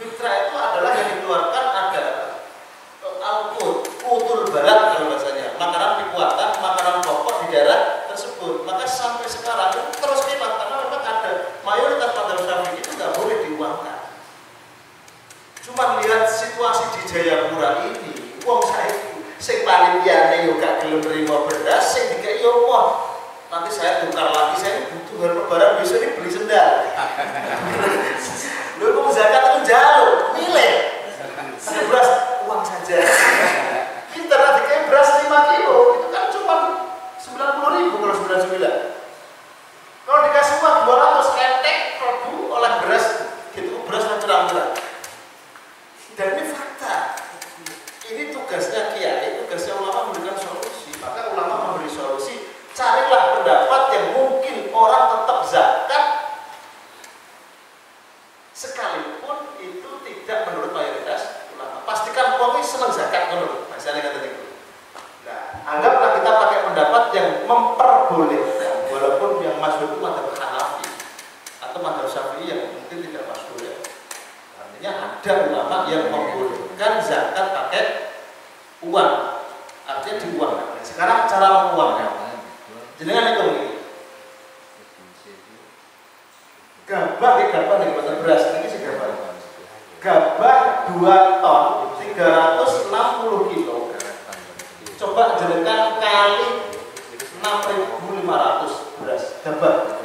Fitrah itu adalah yang dikeluarkan ada utul balad kalau bahasanya, makanan pikuatan, makanan pokok di daerah tersebut. Maka sampai sekarang itu terus khilaf karena memang ada mayoritas Madzhab Syafi'i itu nggak boleh diuangkan. Cuma lihat situasi di Jayapura ini, wong saya sing panitiane yo gak gelem nerima beras, sing dikai yo wah. Nanti saya tukar lagi, saya butuh hari lebaran besok ini beli sendal. Lho kok zakat itu jaluk, milih. Ada beras uang saja. Kita nanti kayak beras 5 kilo, itu kan cuma 90.000 kalau 99. Kalau dikasih uang 200 ketek, produk oleh beras, gitu beras terang-terang. Dan ini fakta. Ini tugasnya kiai, tugasnya ulama memberikan solusi. Maka ulama memberi solusi. Carilah pendapat yang mungkin orang tetap zakat, sekalipun itu tidak menurut mayoritas ulama. Pastikan uangnya senang zakat menurut. Misalnya kata itu. Nah, anggaplah kita pakai pendapat yang memperbolehkan, walaupun yang masyhur itu madzhab Hanafi atau madzhab Syafi'i yang mungkin tidak masyhur ya. Artinya ada ulama yang membolehkan zakat pakai uang, artinya diuangkan. Sekarang cara menguangnya. Jenengan itu begini. Gabah nih buatan beras ini sih gabah. Gabah 2 ton 360 kilo. Coba jenengan kali 6.500 beras gabah.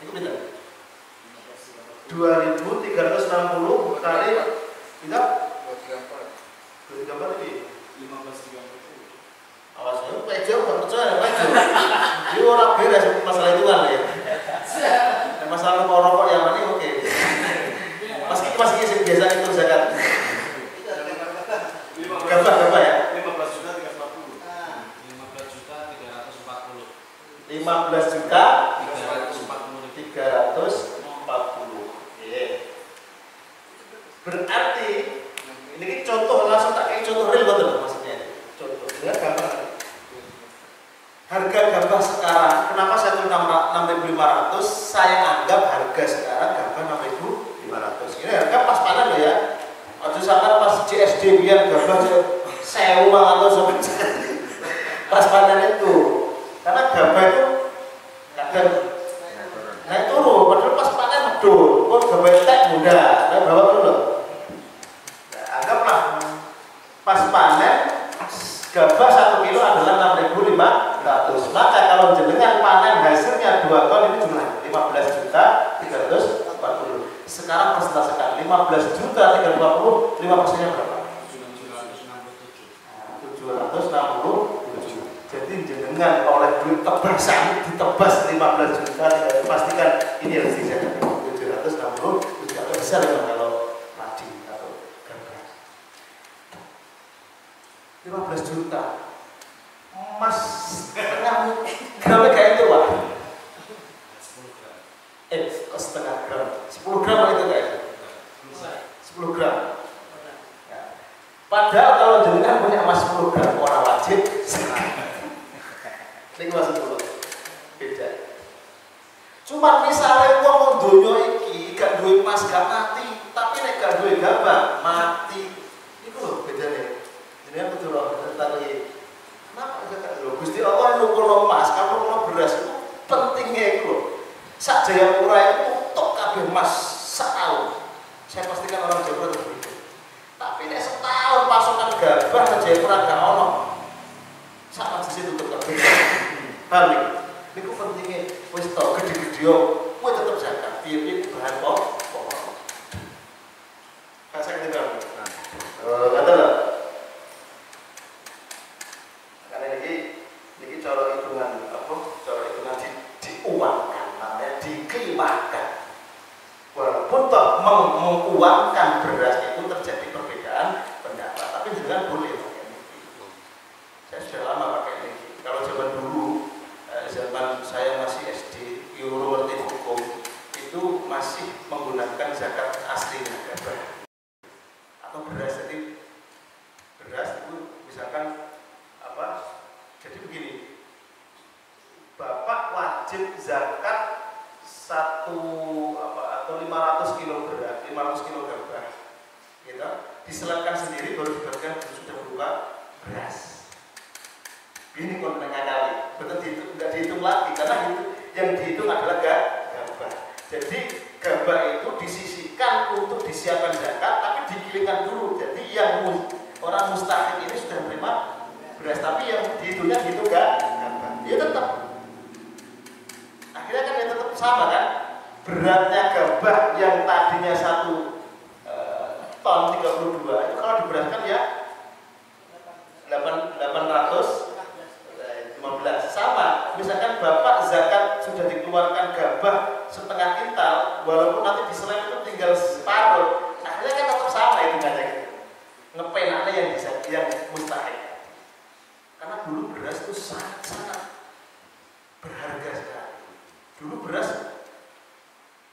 Itu betul. 2.360 kali kita 234 ini 15.30. Awas ya, Pak Ejo nggak percaya Pak Ejo. Dia orang beres masalah itu kan ya. Masalah rokok yang mana oke. Masih biasa itu zakat. Gabah ya. 15 juta 340. 15 juta 340. Berarti ini contoh langsung tak kayak contoh real betul maksudnya. Contoh ya gambar. Harga gabah sekarang, kenapa saya tulis 6.500? Saya anggap harga sekarang gabah 6.500. Ini harga pas panen loh ya. Waktu sampai pas CSD biar gabah sewa atau sampai pas panen itu. Karena gabah itu kadang naik turun, padahal pas panen betul. Kok gabah tek muda, saya bawa dulu. Nah, anggaplah pas panen gabah 1 kilo adalah 6.500. Maka kalau jenengan panen hasilnya 2 ton ini jumlah 15 juta 340. Sekarang presentasikan 15 juta 340, 5%-nya berapa? 767. Jadi jenengan oleh duit tebasan ditebas 15 juta, pastikan ini harus dijaga 760, juga besar ya kalau padi atau gabah. 15 juta emas tengah gram kayak itu Pak. Setengah gram 10 gram itu kayak 10 gram ya. Padahal kalau jenengan punya emas 10 gram orang wajib ini emas 10 beda. Cuman misalnya uang donya iki gak duwe emas gak mati, tapi nek gak duwe gabah mati. Itu loh bedanya. Jenengan betul loh tentang ini. Kenapa gak lho Gusti Allah nukulno emas, kalau nukulno beras itu pentingnya itu loh. Sak Jayapura itu tok kabeh emas setahun. Saya pastikan orang Jayapura itu begitu. Tapi nek setahun pasokan gabah ke Jayapura gak ono. Sak masjid tutup kabeh. Balik. Niku pentingnya wis tok gede-gede yo, kowe tetep zakat. Piye-piye bahan pokok. Kasih kita. Kata lho. Karena ini cara hitungan apa? Cara hitungan diuangkan. Diklimakan. Walaupun toh menguangkan beras itu terjadi perbedaan pendapat, tapi jangan boleh pakai niki. Saya sudah lama pakai niki. Kalau zaman dulu, zaman saya masih SD, Euro ngerti hukum, itu masih menggunakan zakat aslinya gabah atau beras. Jadi beras itu misalkan apa? Jadi begini, Bapak wajib zakat atau 500 kilo beras, 500 kilo gabah, gitu. Diselatkan sendiri baru dibagikan sudah berupa beras. Ini konten kali, betul tidak dihitung lagi karena itu yang dihitung adalah gabah. Jadi gabah itu disisihkan untuk disiapkan zakat, tapi dikilingkan dulu. Jadi yang orang mustahik ini sudah menerima beras, tapi yang dihitungnya gitu gabah. Dia tetap. Akhirnya kan dia tetap sama kan, beratnya gabah yang tadinya 1 ton 32 itu kalau diberatkan ya 815 sama. Misalkan Bapak zakat sudah dikeluarkan gabah setengah kintal, walaupun nanti di selain itu tinggal separuh, akhirnya kan tetap sama itu nggak gitu. Ngepenaknya yang mustahil. Karena dulu beras itu sangat berharga sekali. Dulu beras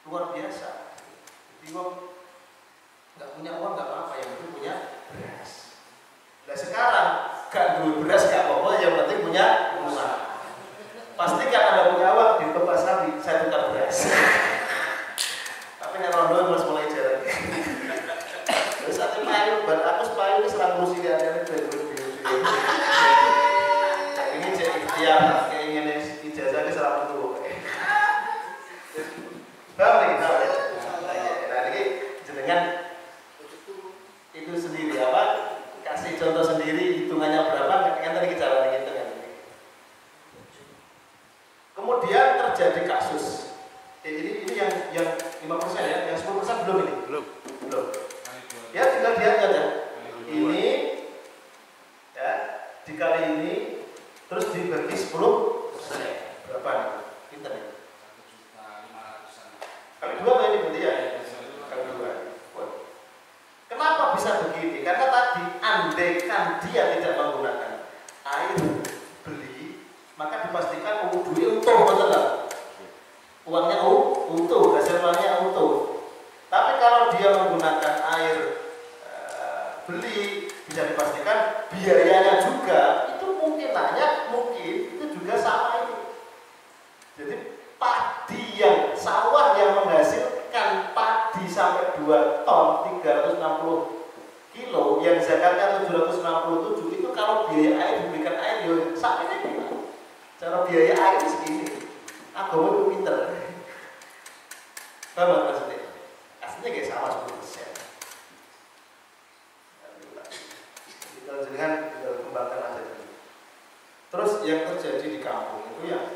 luar biasa. Jadi nggak punya uang nggak apa-apa, yang penting punya beras. Nah sekarang gak dulu beras gak apa-apa, yang penting punya usaha. Pasti kan Anda punya uang di tempat saya tukar beras. Tapi nek orang dua mulai jalan. Terus satu payu, aku payu ini serang musim ada maka dipastikan duit utuh, betul nggak? Uangnya utuh, hasil uangnya utuh. Tapi kalau dia menggunakan air beli, bisa dipastikan biayanya juga itu mungkin itu juga sama ini. Jadi padi yang sawah yang menghasilkan padi sampai 2 ton 360 kilo yang zakatnya 767 itu kalau biaya air diberikan air ya sampai ini. Cara biaya air itu segini. Agama itu pinter. Paham maksudnya? Aslinya kayak sama 10%. Kita jangan kembangkan aja dulu. Terus yang terjadi di kampung itu yang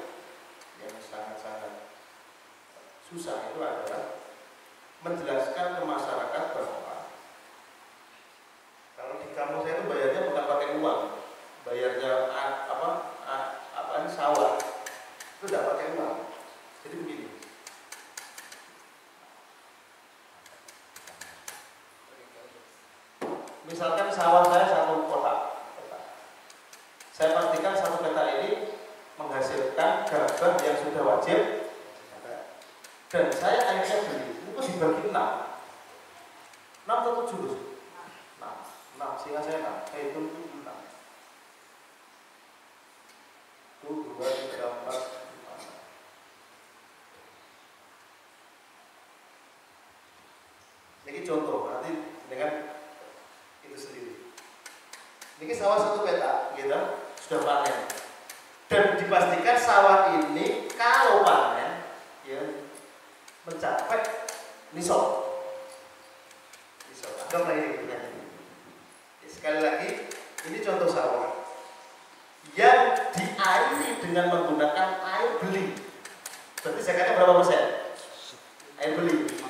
sangat-sangat susah itu adalah menjelaskan ke masyarakat bahwa kalau di kampung saya itu bayarnya bukan pakai uang, bayarnya sawah itu tidak pakai uang. Jadi begini, misalkan sawah saya 1 kotak, saya pastikan 1 peta ini menghasilkan gabah yang sudah wajib, dan saya akhirnya beli itu dibagi 6 atau 7 6 sehingga saya 6 itu 6 1, 2, 3, 4, 5. Ini contoh, nanti dengan itu sendiri. Ini sawah 1 peta, gitu, sudah panen. Dan dipastikan sawah ini kalau panen, ya, mencapai nisab. Anggaplah ini. Sekali lagi, ini contoh sawah yang diairi dengan menggunakan air beli. Berarti zakatnya berapa persen? Air beli 2%.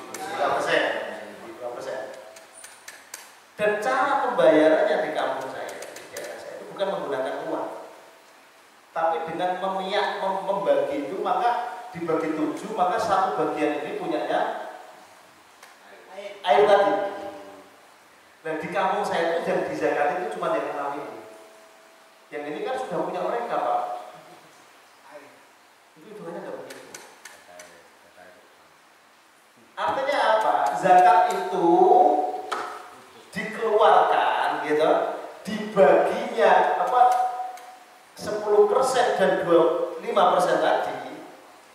Dan cara pembayarannya di kampung saya, di daerah saya itu bukan menggunakan uang, tapi dengan membagi itu, maka dibagi 7, maka 1 bagian ini punyanya air tadi. Dan di kampung saya itu yang dizakati itu cuma yang 6 ini. Yang ini kan sudah punya mereka, Pak. Itu hitungannya tidak begitu. Artinya apa? Zakat itu dikeluarkan, gitu, dibaginya 10% dan 5% lagi.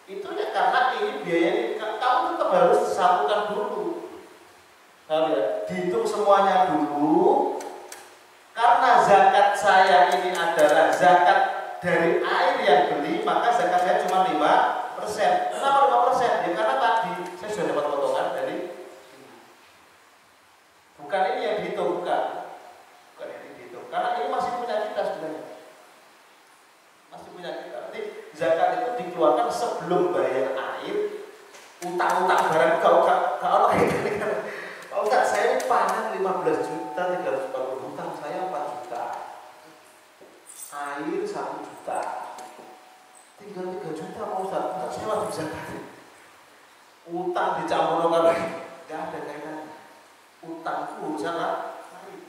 Itu ya karena ini biayanya kamu tetap harus satukan dulu. Dihitung semuanya dulu, karena zakat saya ini adalah zakat dari air yang beli, maka zakat saya cuma 5%. Kenapa 5%? Ya karena tadi saya sudah dapat potongan dari bukan ini yang dihitung, bukan ini dihitung, karena ini masih punya kita sebenarnya, masih punya kita. Nanti zakat itu dikeluarkan sebelum bayar air, utang-utang barang kalau Pak Ustaz, saya ini panen 15 juta 340, hutang saya 4 juta, air 1 juta, tinggal 3 juta Pak Ustaz, saya wajib zakat. Utang dicampur dengan lain, nggak ada kaitannya. Utang itu urusan lain.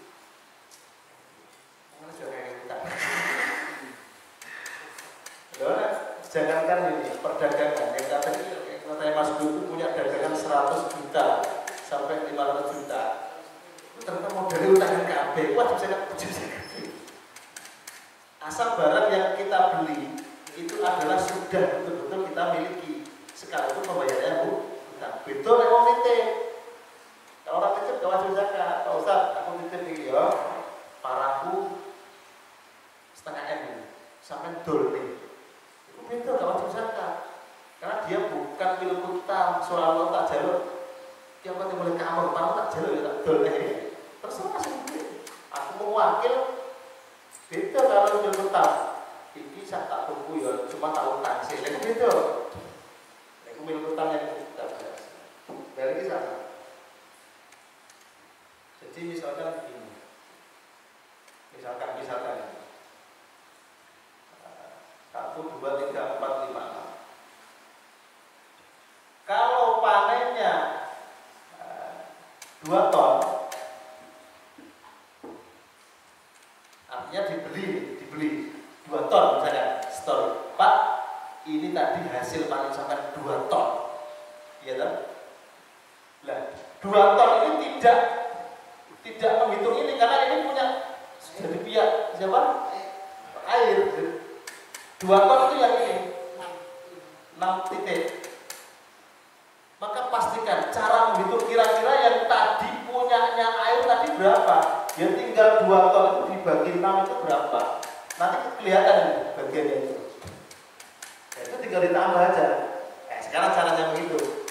Mana sudah kayak utang? Jangankan ini perdagangan, yang katanya Mas Gu punya dagangan 100 juta sampai 500 juta. Ternyata modalnya utangan KB, wajib zakat. Asal barang yang kita beli itu adalah sudah betul-betul kita miliki, sekalipun pembayarannya utang. Betul memang nitip. Kalau orang nitip gak wajib zakat. Pak Ustaz, aku nitip ini ya, paraku setengah M ini, sampai dol nih. Itu betul gak wajib zakat. Karena dia bukan milik utang, soal tak jalur. Yang penting boleh kamu tak jalur ya tak dol nih. Terserah sendiri. Aku mau wakil, beda kalau milik utang. Ini saya tak tunggu ya, cuma tak utang sih. Itu beda. Aku milik utang yang tidak jelas. Dari ini sama. Jadi misalkan begini, misalkan 1, 2, 3, 4, 5, 6. Kalau panennya 2 ton, artinya dibeli 2 ton misalnya, store. tadi hasil panen sampai 2 ton, iya kan? Nah, 2 ton ini tidak menghitung ini karena ini punya jadi pihak siapa? Air. 2 ton itu yang ini 6 titik. Maka pastikan cara menghitung kira-kira yang tadi punyanya air tadi berapa. Ya tinggal 2 ton itu dibagi 6 itu berapa. Nanti kelihatan bagiannya itu. Ya, itu tinggal ditambah aja. Sekarang caranya menghitung.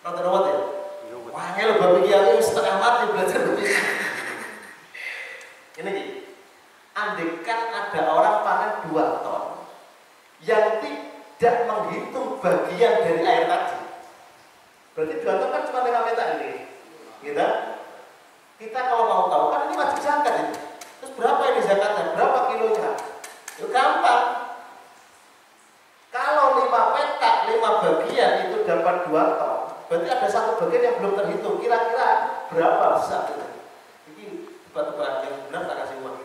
Rawat ya? Wah, lo babi kiai setengah mati belajar begini. Ini andekan ada orang panen 2 ton yang tidak menghitung bagian dari air tadi. Berarti 2 ton kan cuma 5 meter ini. Gitu? Kita kalau mau tahu kan ini wajib zakat ini. Terus berapa ini zakatnya? Berapa kilonya? Itu gampang. Kalau 5 petak, 5 bagian itu dapat 2 ton. Berarti ada 1 bagian yang belum terhitung. Kira-kira berapa besar itu? Ini tebak-tebakan yang benar tak kasih uang.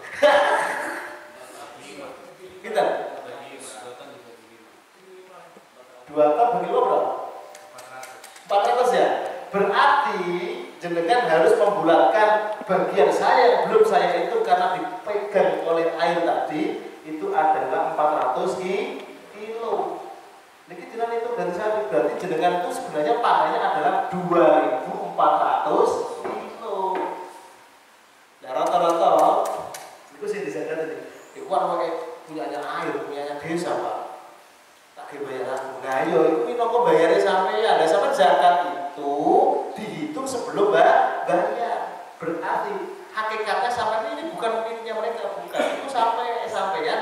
Kita 2 ton bagi berapa? 400 ya? Berarti jenengan harus membulatkan bagian saya yang belum saya hitung karena dipegang oleh air tadi itu adalah 400 kilo. Ini jenengan itu dan saya berarti jenengan itu sebenarnya panennya adalah 2.400 kilo. Nah rata-rata itu sih dizakat tadi. Uang pakai punyanya air, punyanya desa pak. Tak bayar aku. Nah yo itu minongko bayarnya sampai ya. Ada sampai zakat itu dihitung sebelum bayar. Berarti hakikatnya sampai ini bukan miliknya mereka, bukan. Itu sampeyan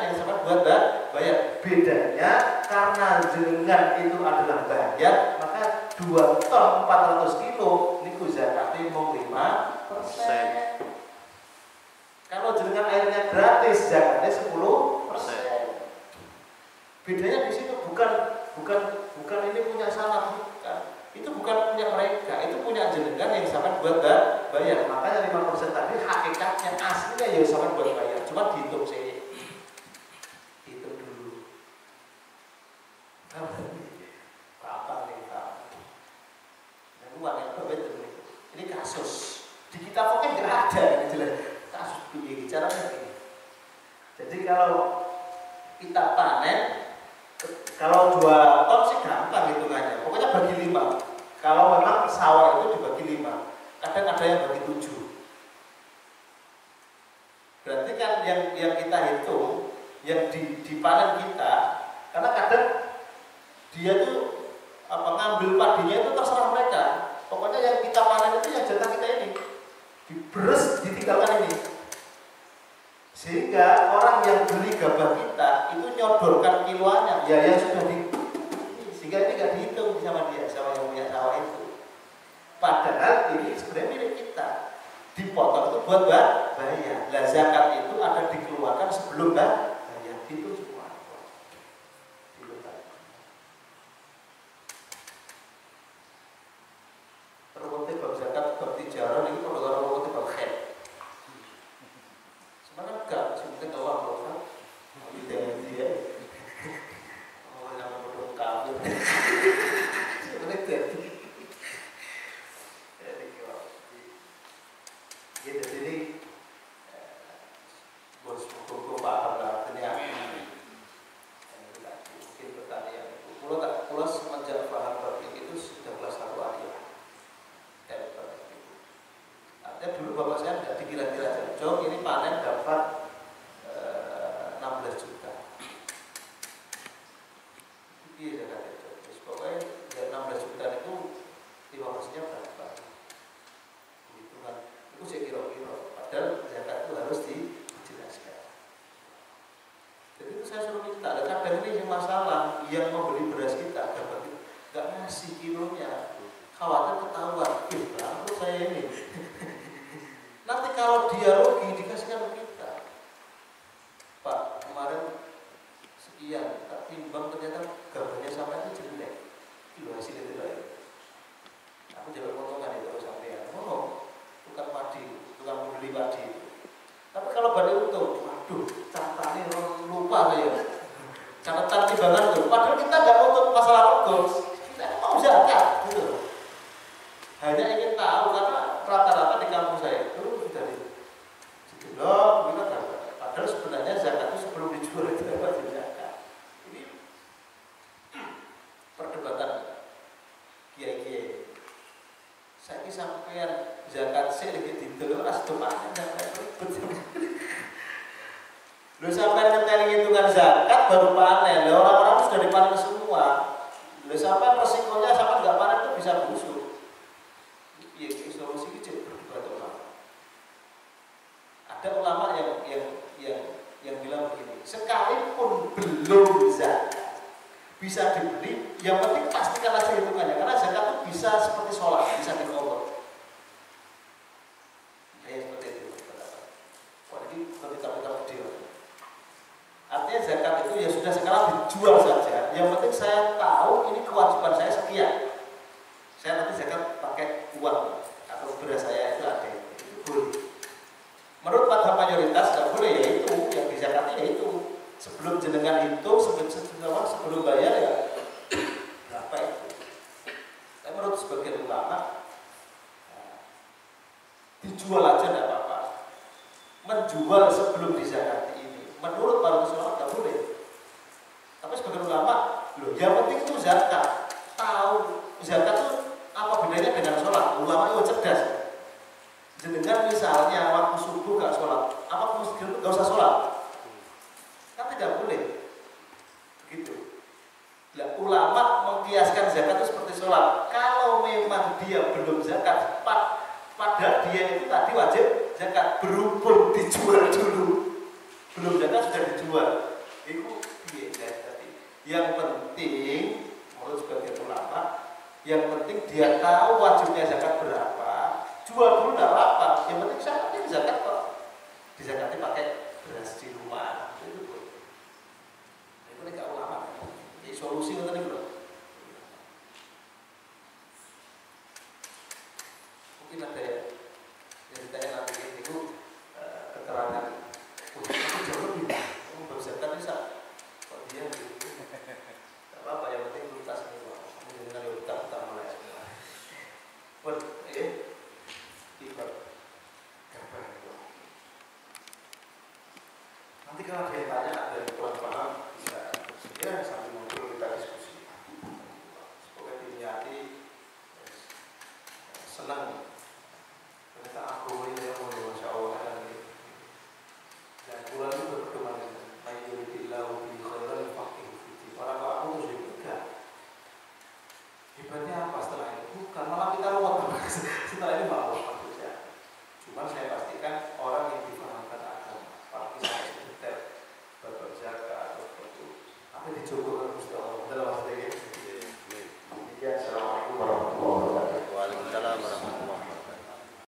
yang sampai buat bayar. Bedanya karena jenengan itu adalah bayar, maka 2 ton 400 kilo ini zakatnya mau 5%. Kalau jenengan airnya gratis zakatnya 10%. Bedanya di situ bukan ini punya salah, bukan. Itu bukan punya mereka, itu punya jenengan yang sampai buat bayar. Makanya 5% tadi hakikatnya aslinya ya sampai buat bayar. Cuma dihitung saya. Hitung dulu. Berapa nih Pak? Nah, uang yang berbeda nih. Ini kasus. Di kitab pokoknya nggak ada ini jelas. Kasus begini caranya begini. Jadi kalau kita panen, kalau 2 ton sih gampang hitungannya. Pokoknya bagi 5. Kalau memang sawah itu dibagi 5, kadang ada yang bagi 7. Berarti kan yang kita hitung, yang dipanen kita, karena kadang dia tuh ngambil padinya itu terserah mereka. Pokoknya yang kita panen itu yang jatah kita ini, diberes ditinggalkan ini. Sehingga orang yang beli gabah kita itu nyodorkan kiloannya, ya yang sudah sehingga ini nggak dihitung sama dia, sama yang punya sawah itu. Padahal ini sebenarnya milik kita. Dipotong itu buat bayar. Lah zakat itu akan dikeluarkan sebelum bayar. Itu semua. Terus bab zakat, bab tijarah ini kalau orang bab khed. Sebenarnya enggak, sebenarnya kalau orang dia yang bodoh kafir. Sebenarnya jadi jadi bos buku paham lah artinya. Mungkin pertanyaan pulau semenjak paham praktik itu sudah kelas 1 akhir. Artinya dulu bapak saya tidak dikira-kira jauh ini panen dapat 16 juta. Iya kan itu. Terus pokoknya dari 16 juta itu 5%-nya berapa? Hitungan itu saya kira-kira. Padahal zakat itu harus dijelaskan. Jadi itu saya suruh minta. Ada kadang ini yang masalah yang membeli beras kita dapat nggak ngasih kilonya. Khawatir ketahuan. Berapa saya ini? Nanti kalau dia rugi dikasihkan ke kita. Pak kemarin sekian, tak timbang ternyata gabahnya sampai itu jelek. Kilo hasilnya jelek. Aku jalan potongan itu sampai tukang padi, tukang beli padi. Tapi kalau badai untung, waduh, catatan ini lupa saya. Catatan timbangan tuh. Padahal kita nggak mau kita mau zakat gitu. Hanya ingin tahu karena rata-rata di kampung saya itu dari loh, kita tahu. Padahal sebenarnya zakat itu sebelum dijual itu wajib zakat. Ini perdebatan kiai-kiai. Saya ini sampean zakat saya lagi didol as tumpahnya zakat ribet. Lu sampean ngeteli hitungan zakat baru panen. Orang-orang sudah dipanen semua. Lu sampean resikonya sampean nggak panen itu bisa busuk. Iya, solusi kecil berdebat ulama. Ada ulama yang bilang begini, sekalipun belum zakat bisa dibeli, yang penting pastikan aja hitungannya, karena zakat itu bisa seperti sholat, bisa dikontrol. Kayak seperti itu. Wah, ini bukan kita video. Artinya zakat itu ya sudah sekarang dijual saja. Yang penting saya tahu ini kewajiban saya sekian. Saya nanti zakat pakai uang atau beras saya itu ada, itu boleh. Menurut mazhab mayoritas tidak boleh, yaitu yang dizakati yaitu sebelum jenengan hitung sebelum bayar ya berapa itu. Tapi menurut sebagian ulama dijual aja tidak apa-apa. Menjual sebelum dizakati ini menurut para ulama tidak boleh. Tapi sebagian ulama loh, yang penting itu zakat. Tahu zakat itu apa bedanya dengan sholat? Ulama itu cerdas. Jenengan misalnya waktu subuh gak sholat, apa mesti gak usah sholat? Kan tidak boleh. Begitu. Nah, ulama mengkiaskan zakat itu seperti sholat. Kalau memang dia belum zakat, padahal dia itu tadi wajib zakat, berhubung dijual dulu. Belum zakat sudah dijual. Itu yang penting menurut sebagian ulama, yang penting dia tahu wajibnya zakat berapa. Jual dulu tidak apa-apa, yang penting saya penting zakat kok. Dizakati pakai beras di rumah, itu boleh. Itu nggak ulama. Jadi solusi untuk